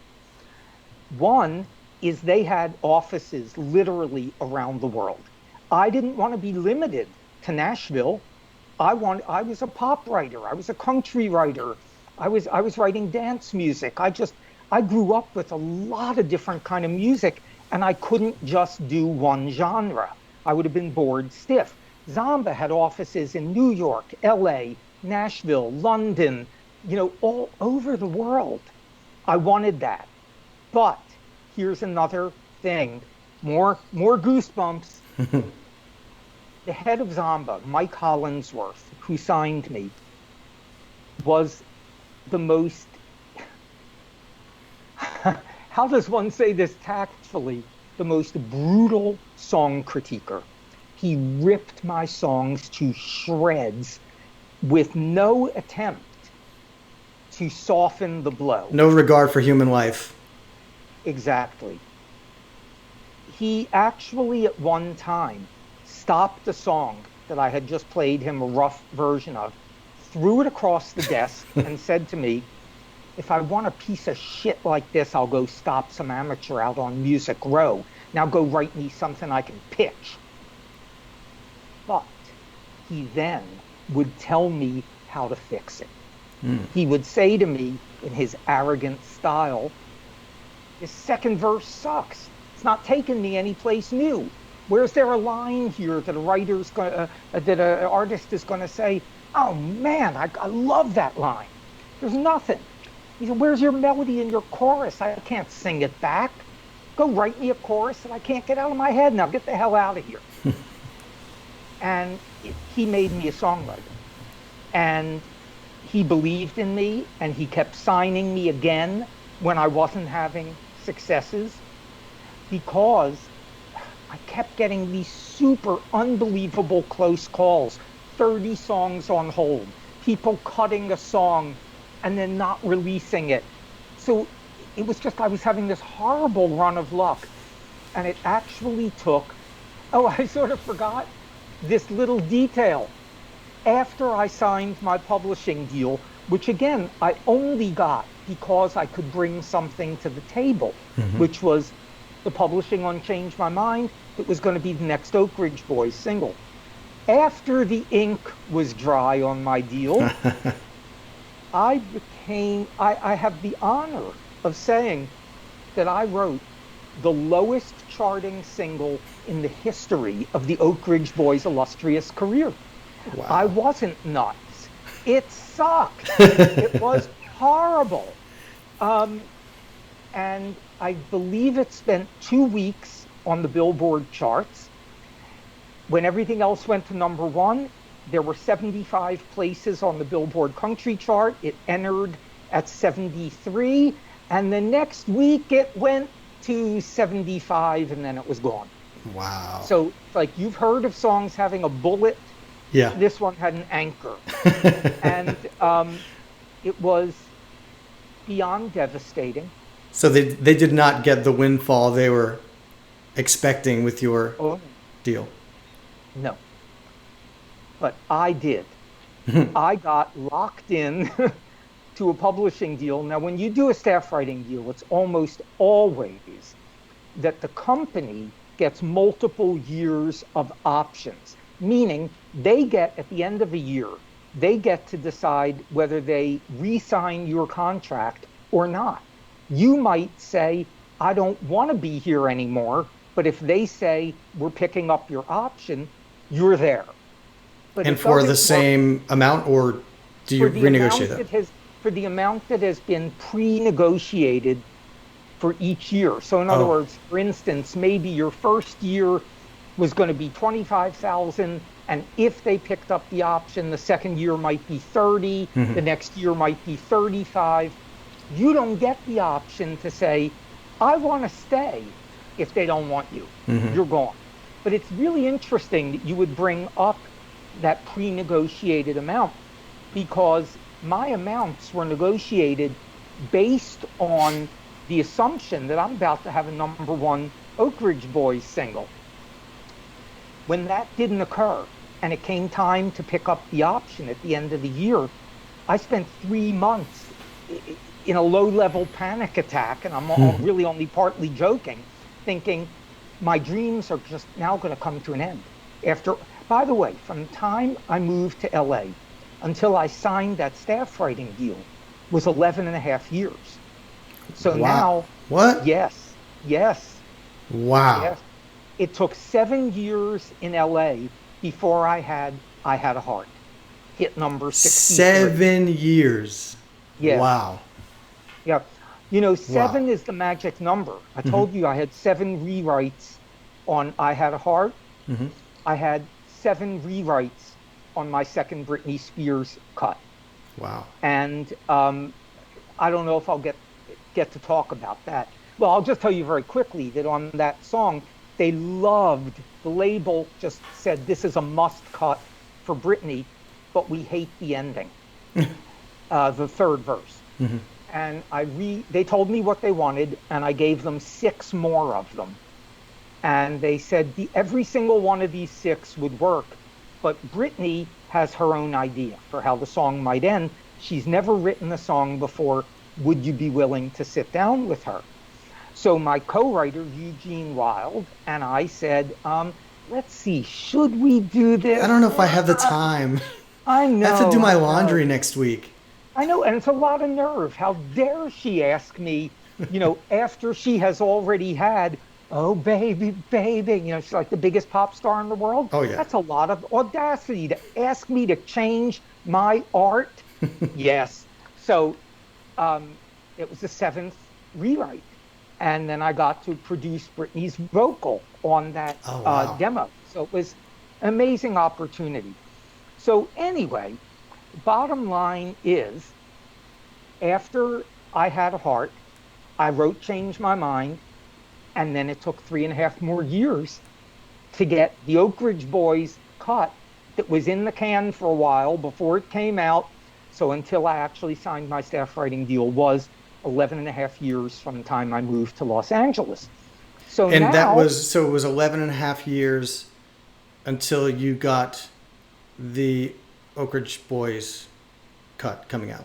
One is they had offices literally around the world. I didn't want to be limited to Nashville. I was a pop writer. I was a country writer. I was writing dance music. I grew up with a lot of different kind of music, and I couldn't just do one genre. I would have been bored stiff. Zomba had offices in New York, LA, Nashville, London, all over the world. I wanted that. But here's another thing, more goosebumps. The head of Zomba, Mike Hollinsworth, who signed me, was the most, how does one say this tactfully, the most brutal song critiquer. He ripped my songs to shreds with no attempt to soften the blow. No regard for human life. Exactly. He actually at one time stopped a song that I had just played him a rough version of, threw it across the desk and said to me, if I want a piece of shit like this, I'll go stop some amateur out on Music Row. Now go write me something I can pitch. But he then would tell me how to fix it. He would say to me in his arrogant style, this second verse sucks. It's not taking me anyplace new. Where's there a line here that an artist is going to say, oh man, I love that line. There's nothing. He said, where's your melody and your chorus? I can't sing it back. Go write me a chorus that I can't get out of my head. Now get the hell out of here. And he made me a songwriter. And he believed in me, and he kept signing me again when I wasn't having successes, because I kept getting these super unbelievable close calls, 30 songs on hold, people cutting a song and then not releasing it. So it was just, I was having this horrible run of luck. And it actually took, I sort of forgot this little detail. After I signed my publishing deal, which again, I only got because I could bring something to the table, which was the publishing on Change My Mind. It was going to be the next Oak Ridge Boys single. After the ink was dry on my deal, I have the honor of saying that I wrote the lowest charting single in the history of the Oak Ridge Boys' illustrious career. Wow. I wasn't nuts. It sucked. It was horrible. And I believe it spent 2 weeks on the Billboard charts. When everything else went to number one, there were 75 places on the Billboard country chart. It entered at 73. And the next week it went to 75, and then it was gone. Wow. So, like, you've heard of songs having a bullet. Yeah. This one had an anchor. And it was beyond devastating. So they did not get the windfall they were expecting with your deal. No. But I did. I got locked in to a publishing deal. Now, when you do a staff writing deal, it's almost always that the company gets multiple years of options, meaning they get, at the end of a year, they get to decide whether they re-sign your contract or not. You might say, I don't want to be here anymore, but if they say, we're picking up your option, you're there. But and for the same amount, or do you renegotiate that? For the amount that has been pre-negotiated for each year. So in other words, for instance, maybe your first year was going to be $25,000, and if they picked up the option, the second year might be 30, the next year might be 35. You don't get the option to say, I want to stay if they don't want you. You're gone. But it's really interesting that you would bring up that pre-negotiated amount, because my amounts were negotiated based on the assumption that I'm about to have a number one Oak Ridge Boys single. When that didn't occur and it came time to pick up the option at the end of the year, I spent 3 months in a low-level panic attack, and I'm really only partly joking, thinking my dreams are just now going to come to an end. By the way, from the time I moved to LA until I signed that staff writing deal was 11 and a half years. So now, what? Yes. Wow. Yes. It took 7 years in LA before I had a Heart. Hit number 63. 7 years. Yeah. Wow. Yeah. Seven is the magic number. I told you I had 7 rewrites on I Had a Heart. Mm-hmm. I had 7 rewrites on my second Britney Spears cut. Wow. And I don't know if I'll get to talk about that. Well, I'll just tell you very quickly that on that song, the label just said, this is a must cut for Britney, but we hate the ending, the third verse. Mm-hmm. And they told me what they wanted, and I gave them 6 more of them. And they said every single one of these 6 would work, but Britney has her own idea for how the song might end. She's never written a song before. Would you be willing to sit down with her? So my co-writer, Eugene Wild, and I said, let's see, should we do this? I don't know if I have the time. I know. I have to do my laundry next week. I know, and it's a lot of nerve. How dare she ask me, after she has already had, oh, baby, baby, she's like the biggest pop star in the world. Oh, yeah. That's a lot of audacity to ask me to change my art. Yes. So it was the 7th rewrite. And then I got to produce Britney's vocal on that demo. So it was an amazing opportunity. So anyway, bottom line is, after I Had a Heart, I wrote Change My Mind, and then it took 3.5 more years to get the Oak Ridge Boys cut that was in the can for a while before it came out. So until I actually signed my staff writing deal was 11 and a half years from the time I moved to Los Angeles. So and now, it was 11 and a half years until you got the Oak Ridge Boys cut coming out.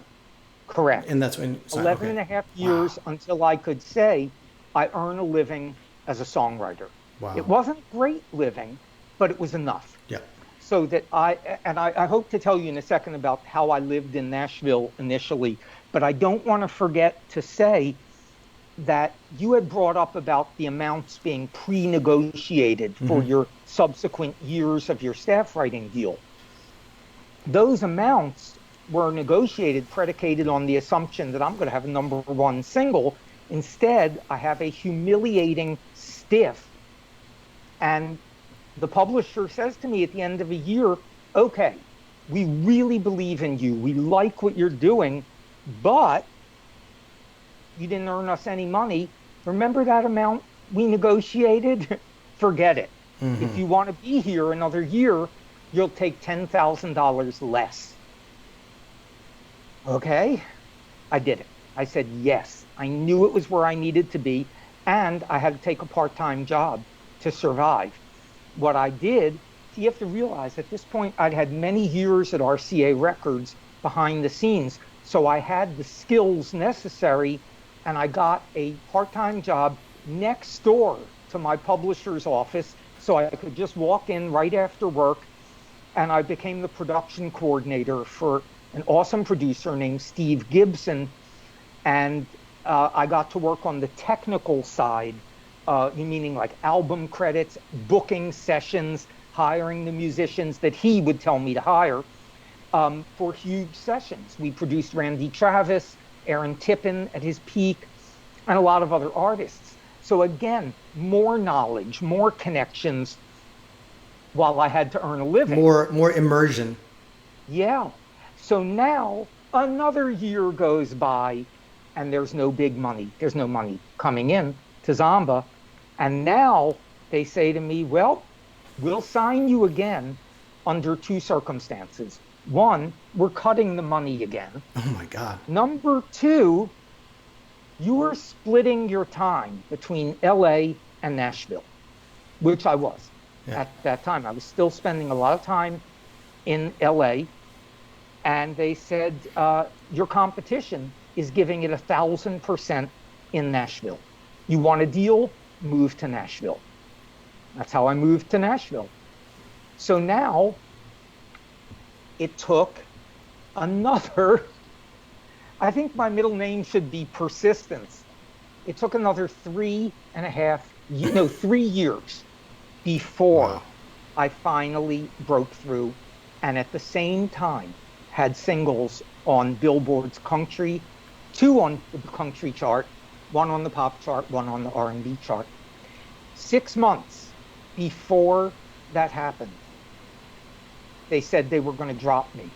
Correct. And that's when 11 and a half years until I could say I earn a living as a songwriter. Wow. It wasn't great living, but it was enough. Yeah. So that I hope to tell you in a second about how I lived in Nashville initially, but I don't want to forget to say that you had brought up about the amounts being pre-negotiated for your subsequent years of your staff writing deal. Those amounts were negotiated, predicated on the assumption that I'm going to have a number one single. Instead, I have a humiliating stiff. And the publisher says to me at the end of a year, okay, we really believe in you. We like what you're doing, but you didn't earn us any money. Remember that amount we negotiated? Forget it. If you want to be here another year, you'll take $10,000 less. Okay? I did it. I said yes. I knew it was where I needed to be, and I had to take a part-time job to survive. What I did, you have to realize at this point, I'd had many years at RCA Records behind the scenes, so I had the skills necessary, and I got a part-time job next door to my publisher's office, so I could just walk in right after work, and I became the production coordinator for an awesome producer named Steve Gibson, and I got to work on the technical side, meaning like album credits, booking sessions, hiring the musicians that he would tell me to hire for huge sessions. We produced Randy Travis, Aaron Tippin at his peak, and a lot of other artists. So again, more knowledge, more connections while I had to earn a living. More immersion. Yeah. So now another year goes by and there's no big money. There's no money coming in to Zomba. And now they say to me, well, We'll sign you again under two circumstances. One, we're cutting the money again. Oh my God. Number two, you are splitting your time between LA and Nashville, which I was Yeah. at that time. I was still spending a lot of time in LA. And they said, your competition is giving it 1,000% in Nashville. You want a deal? Move to Nashville. That's how I moved to Nashville. So now it took another, I think my middle name should be Persistence. It took another 3 years before Wow. I finally broke through. And at the same time, had singles on Billboard's country, 2 on the country chart, 1 on the pop chart, 1 on the R&B chart. 6 months before that happened, they said they were going to drop me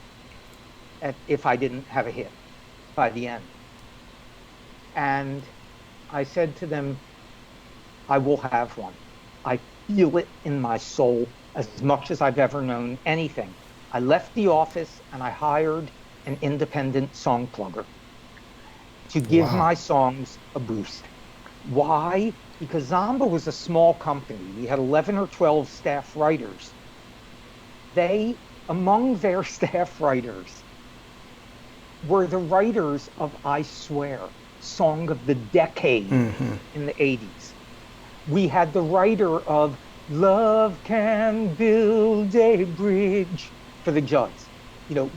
if I didn't have a hit by the end. And I said to them, I will have one. I feel it in my soul as much as I've ever known anything. I left the office and I hired an independent song plugger to give my songs a boost. Why? Because Zomba was a small company. We had 11 or 12 staff writers. Among their staff writers, were the writers of I Swear, Song of the Decade in the 80s. We had the writer of Love Can Build a Bridge for the Judds.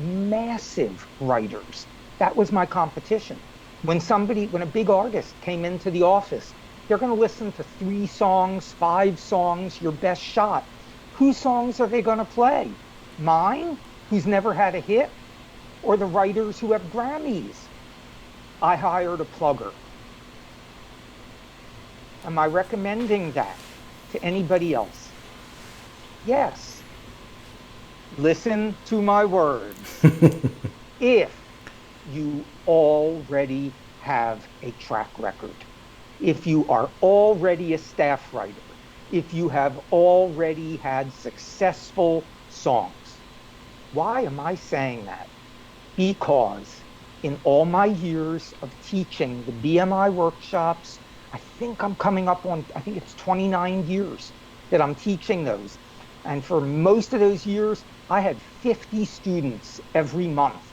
Massive writers. That was my competition. When a big artist came into the office, they're going to listen to 3 songs, 5 songs, your best shot. Whose songs are they going to play? Mine, who's never had a hit, or the writers who have Grammys? I hired a plugger. Am I recommending that to anybody else? Yes. Listen to my words. If you already have a track record, if you are already a staff writer, if you have already had successful songs. Why am I saying that? Because in all my years of teaching the BMI workshops, I think it's 29 years that I'm teaching those. And for most of those years, I had 50 students every month.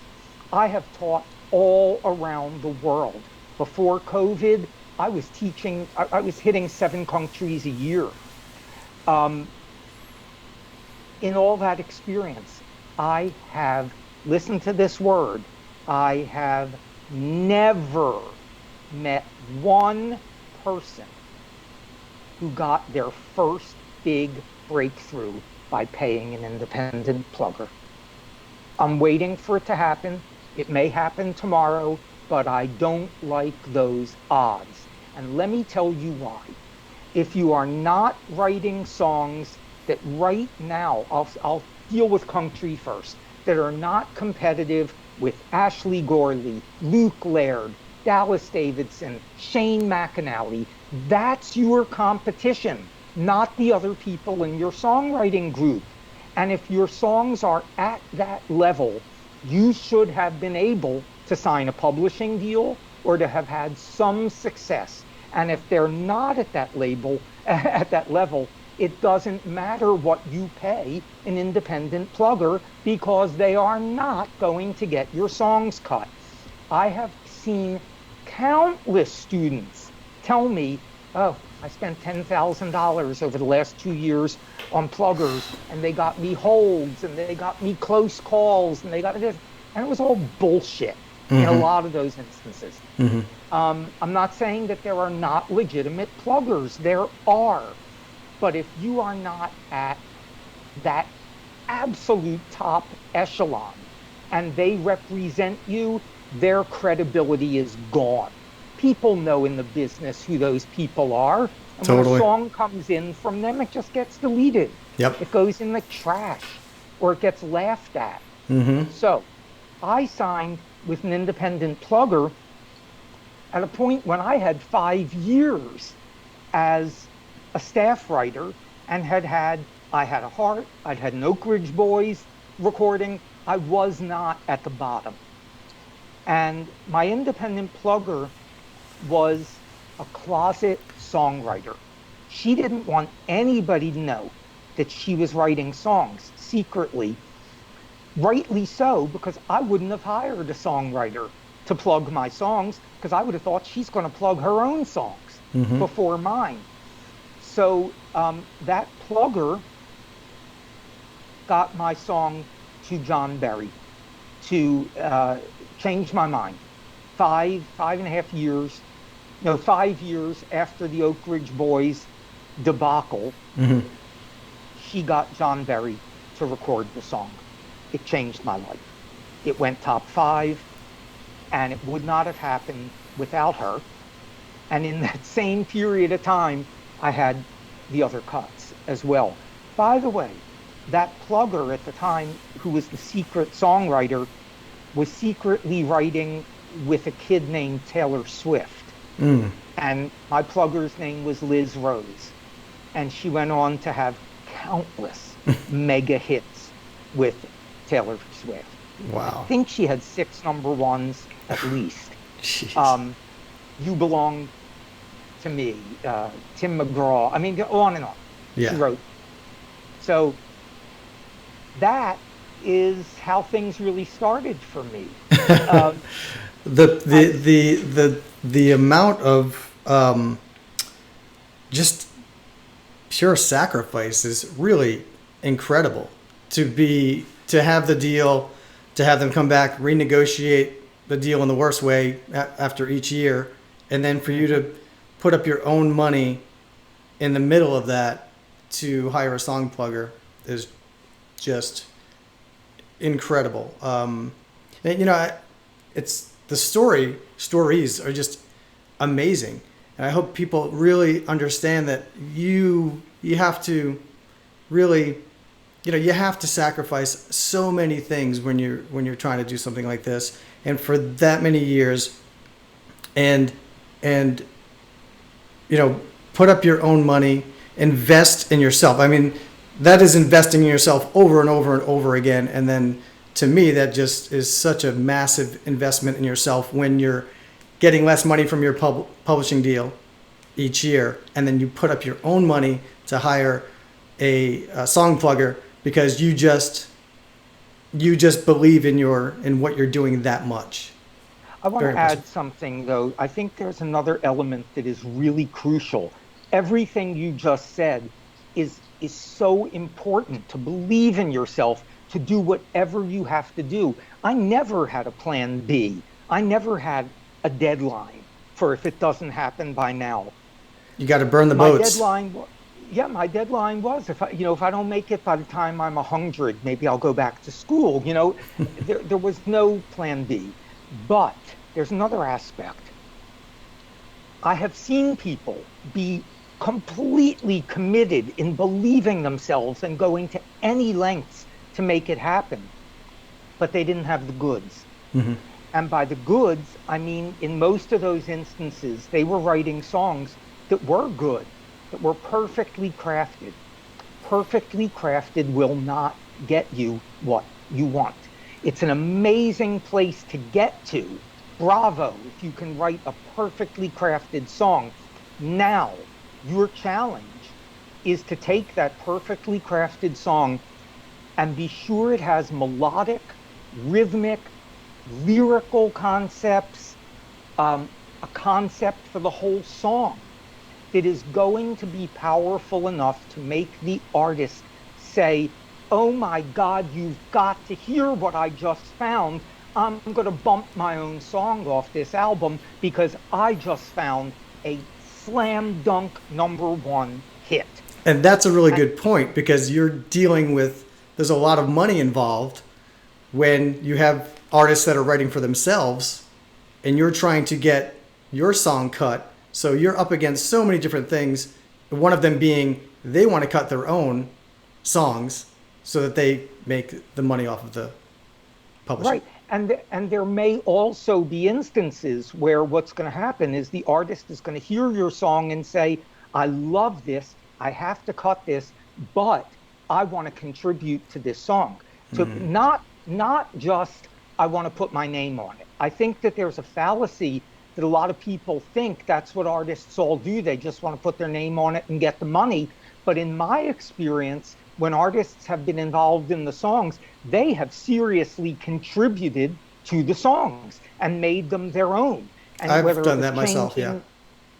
I have taught all around the world. Before COVID, I was hitting 7 countries a year. In all that experience, I have, listen to this word, I have never met one person who got their first big breakthrough by paying an independent plugger. I'm waiting for it to happen. It may happen tomorrow, but I don't like those odds. And let me tell you why. If you are not writing songs that right now, I'll deal with country first, that are not competitive with Ashley Gorley, Luke Laird, Dallas Davidson, Shane McAnally, that's your competition, not the other people in your songwriting group. And if your songs are at that level, you should have been able to sign a publishing deal or to have had some success. And if they're not at that level, it doesn't matter what you pay an independent plugger because they are not going to get your songs cut. I have seen countless students tell me, oh, I spent $10,000 over the last 2 years on pluggers, and they got me holds, and they got me close calls, and they got this. And it was all bullshit in a lot of those instances. I'm not saying that there are not legitimate pluggers. There are. But if you are not at that absolute top echelon and they represent you, their credibility is gone. People know in the business who those people are. And when a song comes in from them, it just gets deleted. Yep. It goes in the trash or it gets laughed at. So I signed with an independent plugger at a point when I had 5 years as a staff writer and had I had a heart. I'd had an Oak Ridge Boys recording. I was not at the bottom. And my independent plugger was a closet songwriter. She didn't want anybody to know that she was writing songs secretly. Rightly so, because I wouldn't have hired a songwriter to plug my songs, because I would have thought she's going to plug her own songs before mine. So that plugger got my song to John Berry to change my mind. 5.5 years, 5 years after the Oak Ridge Boys debacle, she got John Berry to record the song. It changed my life. It went top 5, and it would not have happened without her. And in that same period of time, I had the other cuts as well. By the way, that plugger at the time, who was the secret songwriter, was secretly writing with a kid named Taylor Swift. And my plugger's name was Liz Rose. And she went on to have countless mega hits with Taylor Swift. Wow. I think she had 6 number ones at least. You Belong to Me, Tim McGraw. I mean, on and on. Yeah. She wrote. So that is how things really started for me. The amount of just pure sacrifice is really incredible. To have the deal, to have them come back, renegotiate the deal in the worst way after each year, and then for you to put up your own money in the middle of that to hire a song plugger is just incredible. It's the stories are just amazing, and I hope people really understand that you have to really, you have to sacrifice so many things when you're trying to do something like this, and for that many years, and put up your own money, invest in yourself. I mean, that is investing in yourself over and over and over again. And then to me, that just is such a massive investment in yourself when you're getting less money from your publishing deal each year. And then you put up your own money to hire a song plugger because you just believe in what you're doing that much. I want to add something, though. I think there's another element that is really crucial. Everything you just said is so important, to believe in yourself, to do whatever you have to do. I never had a plan B. I never had a deadline for if it doesn't happen by now. You got to burn the boats. My deadline was if I don't make it by the time I'm 100, maybe I'll go back to school. There was no plan B. But there's another aspect. I have seen people be completely committed in believing themselves and going to any lengths to make it happen, but they didn't have the goods. And by the goods, I mean, in most of those instances, they were writing songs that were good, that were perfectly crafted. Perfectly crafted will not get you what you want. It's an amazing place to get to. Bravo, if you can write a perfectly crafted song. Now, your challenge is to take that perfectly crafted song and be sure it has melodic, rhythmic, lyrical concepts, a concept for the whole song that is going to be powerful enough to make the artist say, oh my God, you've got to hear what I just found. I'm going to bump my own song off this album because I just found a slam dunk #1 hit. And that's a really good point, because you're dealing with, there's a lot of money involved when you have artists that are writing for themselves and you're trying to get your song cut. So you're up against so many different things. One of them being they want to cut their own songs so that they make the money off of the publishing. Right. And there may also be instances where what's going to happen is the artist is going to hear your song and say, I love this, I have to cut this, but I want to contribute to this song. So not just I want to put my name on it. I think that there's a fallacy that a lot of people think that's what artists all do. They just want to put their name on it and get the money. But in my experience, when artists have been involved in the songs, they have seriously contributed to the songs and made them their own. And I've done that myself,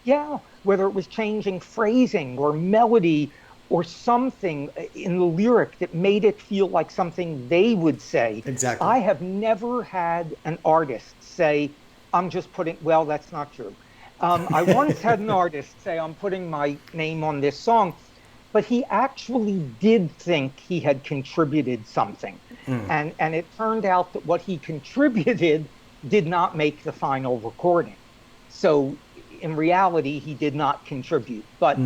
yeah, whether it was changing phrasing or melody or something in the lyric that made it feel like something they would say. Exactly. I have never had an artist say, I'm just putting, well, that's not true. I once had an artist say, I'm putting my name on this song, but he actually did think he had contributed something. And it turned out that what he contributed did not make the final recording. So in reality, he did not contribute. But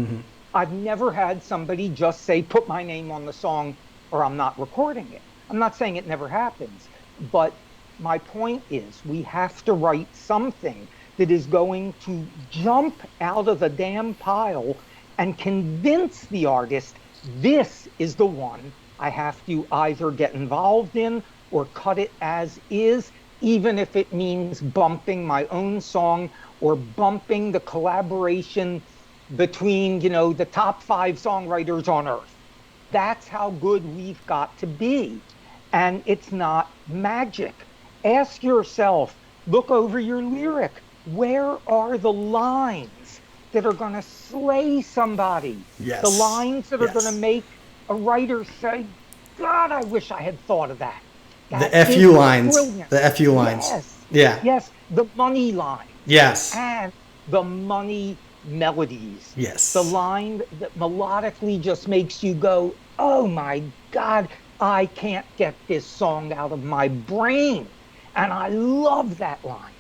I've never had somebody just say, put my name on the song or I'm not recording it. I'm not saying it never happens, but my point is we have to write something that is going to jump out of the damn pile and convince the artist this is the one I have to either get involved in or cut it as is, even if it means bumping my own song or bumping the collaboration between, the top 5 songwriters on earth. That's how good we've got to be. And it's not magic. Ask yourself, look over your lyric. Where are the lines that are going to slay somebody? Yes. The lines that are going to make a writer say, God, I wish I had thought of that. The FU lines. Brilliant. The FU lines. Yes. Yeah. Yes. The money line. Yes. And the money melodies. Yes. The line that melodically just makes you go, oh my God, I can't get this song out of my brain. And I love that line.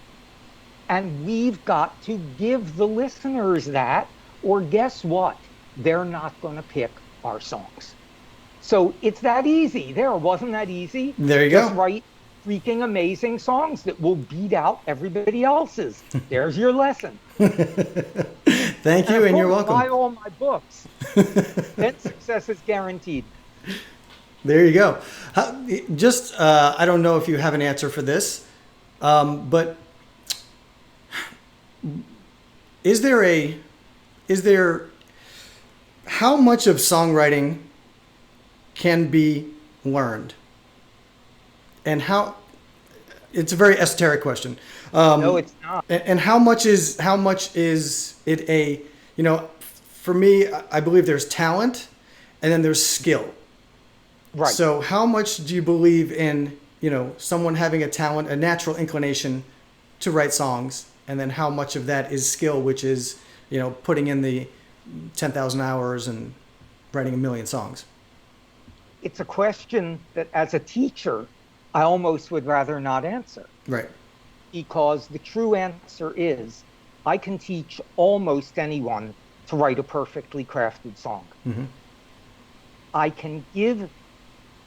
And we've got to give the listeners that, or guess what? They're not going to pick our songs. So it's that easy. It wasn't that easy. There you Just go. write freaking amazing songs that will beat out everybody else's. There's your lesson. Thank you, and you're welcome. Buy all my books. Then success is guaranteed. There you go. I don't know if you have an answer for this, but is there how much of songwriting can be learned, and how? It's a very esoteric question. No, it's not. And how much is it a, for me, I believe there's talent and then there's skill. Right. So how much do you believe in, someone having a talent, a natural inclination to write songs, and then how much of that is skill, which is, putting in the 10,000 hours and writing 1 million songs? It's a question that as a teacher, I almost would rather not answer. Right. Because the true answer is I can teach almost anyone to write a perfectly crafted song. Mm-hmm. I can give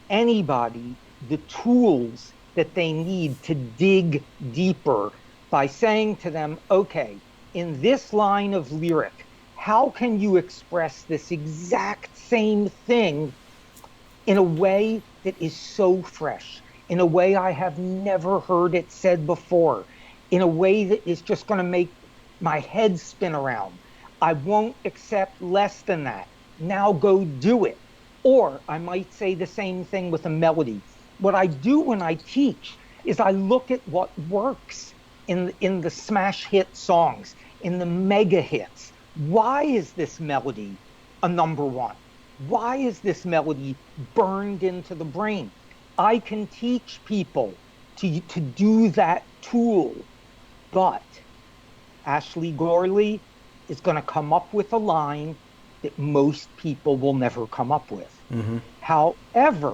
anybody the tools that they need to dig deeper by saying to them, okay, in this line of lyric, how can you express this exact same thing in a way that is so fresh, in a way I have never heard it said before, in a way that is just going to make my head spin around. I won't accept less than that. Now go do it. Or I might say the same thing with a melody. What I do when I teach is I look at what works in the smash hit songs, in the mega hits. Why is this melody a number one? Why is this melody burned into the brain? I can teach people to do that tool, but Ashley Gorley is going to come up with a line that most people will never come up with. Mm-hmm. However,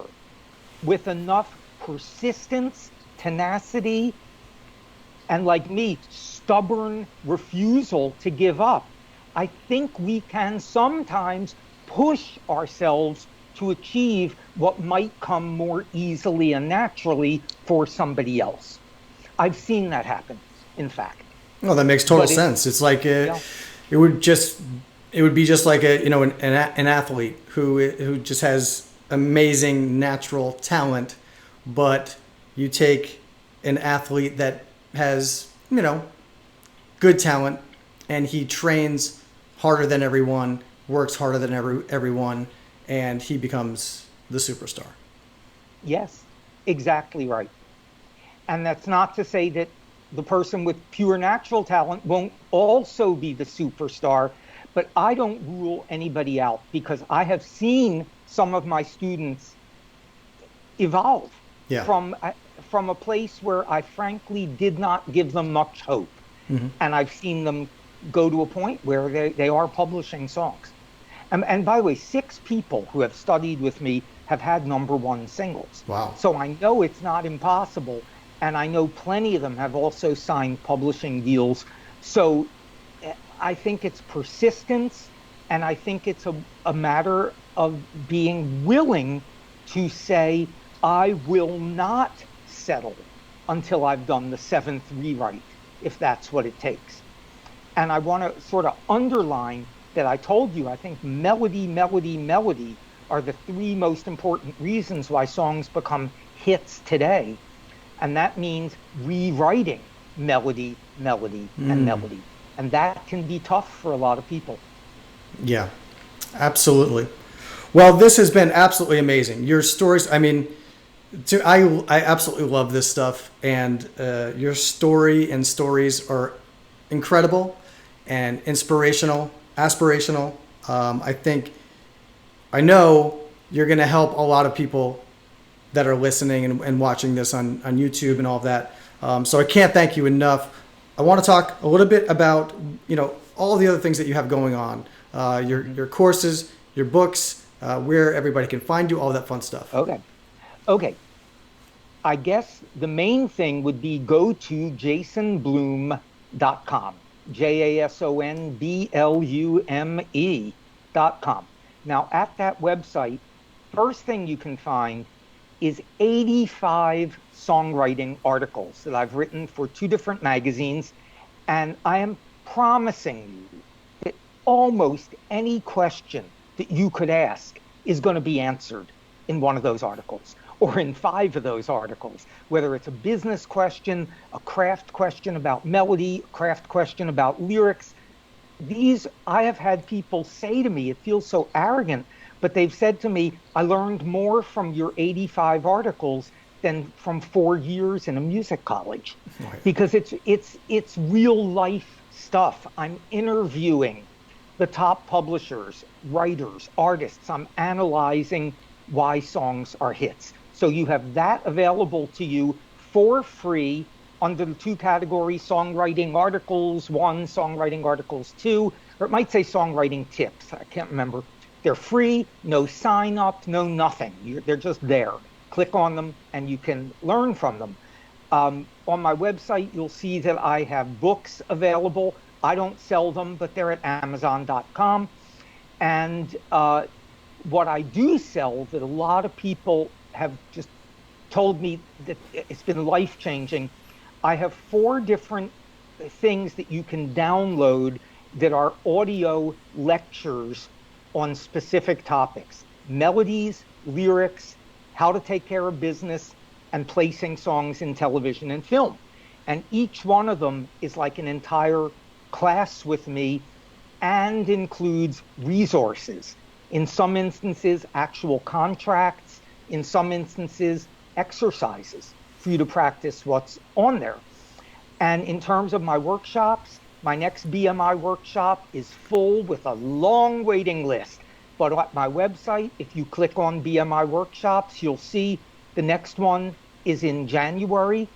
with enough persistence, tenacity, and like me, stubborn refusal to give up, I think we can sometimes push ourselves to achieve what might come more easily and naturally for somebody else. I've seen that happen, in fact. Well, that makes total sense. It's like it would be just like an athlete who just has amazing natural talent, but you take an athlete that has, good talent, and he trains harder than everyone, works harder than everyone, and he becomes the superstar. Yes, exactly right. And that's not to say that the person with pure natural talent won't also be the superstar, but I don't rule anybody out because I have seen some of my students evolve Yeah. from a place where I frankly did not give them much hope. Mm-hmm. And I've seen them go to a point where they are publishing songs. And by the way, 6 people who have studied with me have had #1 singles. Wow. So I know it's not impossible. And I know plenty of them have also signed publishing deals. So I think it's persistence. And I think it's a matter of being willing to say, I will not settle until I've done the 7th rewrite, if that's what it takes. And I want to sort of underline that I told you, I think melody, melody, melody are the 3 most important reasons why songs become hits today. And that means rewriting melody, melody, and melody. And that can be tough for a lot of people. Yeah, absolutely. Well, this has been absolutely amazing. Your stories, I absolutely love this stuff. And your story and stories are incredible and inspirational, aspirational. I know you're going to help a lot of people that are listening and watching this on YouTube and all of that. So I can't thank you enough. I want to talk a little bit about, all the other things that you have going on, your courses, your books, where everybody can find you, all that fun stuff. Okay. I guess the main thing would be go to jasonblume.com, JASONBLUME.com. Now, at that website, first thing you can find is 85 songwriting articles that I've written for 2 different magazines. And I am promising you that almost any question that you could ask is going to be answered in one of those articles or in 5 of those articles, whether it's a business question, a craft question about melody, a craft question about lyrics. I have had people say to me, it feels so arrogant, but they've said to me, I learned more from your 85 articles than from 4 years in a music college. Right. Because it's real life stuff. I'm interviewing the top publishers, writers, artists. I'm analyzing why songs are hits. So you have that available to you for free under the 2 categories, Songwriting Articles 1, Songwriting Articles 2, or it might say Songwriting Tips. I can't remember. They're free, no sign up, no nothing. They're just there. Click on them and you can learn from them. On my website, you'll see that I have books available. I don't sell them, but they're at Amazon.com. And what I do sell that a lot of people have just told me that it's been life-changing, I have 4 different things that you can download that are audio lectures on specific topics: melodies, lyrics, how to take care of business, and placing songs in television and film. And each one of them is like an entire class with me and includes resources. In some instances, actual contracts. In some instances, exercises for you to practice what's on there. And in terms of my workshops, my next BMI workshop is full with a long waiting list. But at my website, if you click on BMI workshops, you'll see the next one is in January.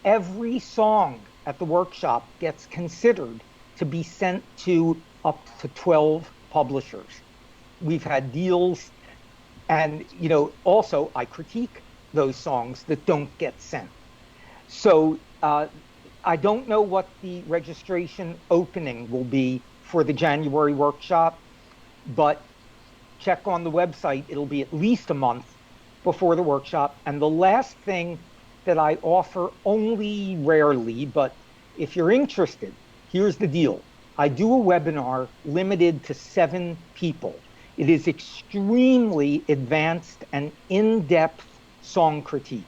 Every song at the workshop gets considered to be sent to up to 12 publishers. We've had deals, and also I critique those songs that don't get sent. So I don't know what the registration opening will be for the January workshop, but check on the website. It'll be at least a month before the workshop. And the last thing that I offer only rarely, but if you're interested, here's the deal. I do a webinar limited to 7 people. It is extremely advanced and in-depth song critique.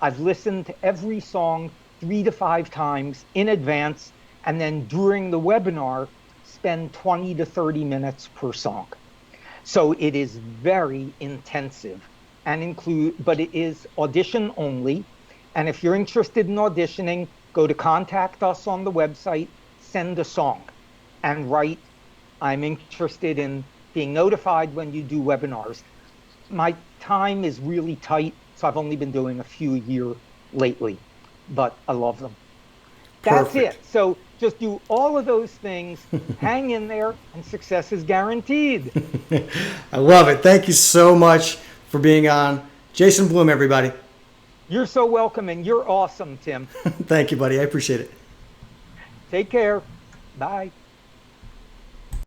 I've listened to every song 3 to 5 times in advance, and then during the webinar, spend 20 to 30 minutes per song. So it is very intensive but it is audition only. And if you're interested in auditioning, go to contact us on the website, send a song, and write, I'm interested in being notified when you do webinars. My time is really tight, so I've only been doing a few a year lately, but I love them. That's Perfect. it. So just do all of those things, hang in there, and success is guaranteed. I love it. Thank you so much for being on. Jason Blume, everybody. You're so welcome, and you're awesome, Tim. Thank you, buddy. I appreciate it. Take care. Bye.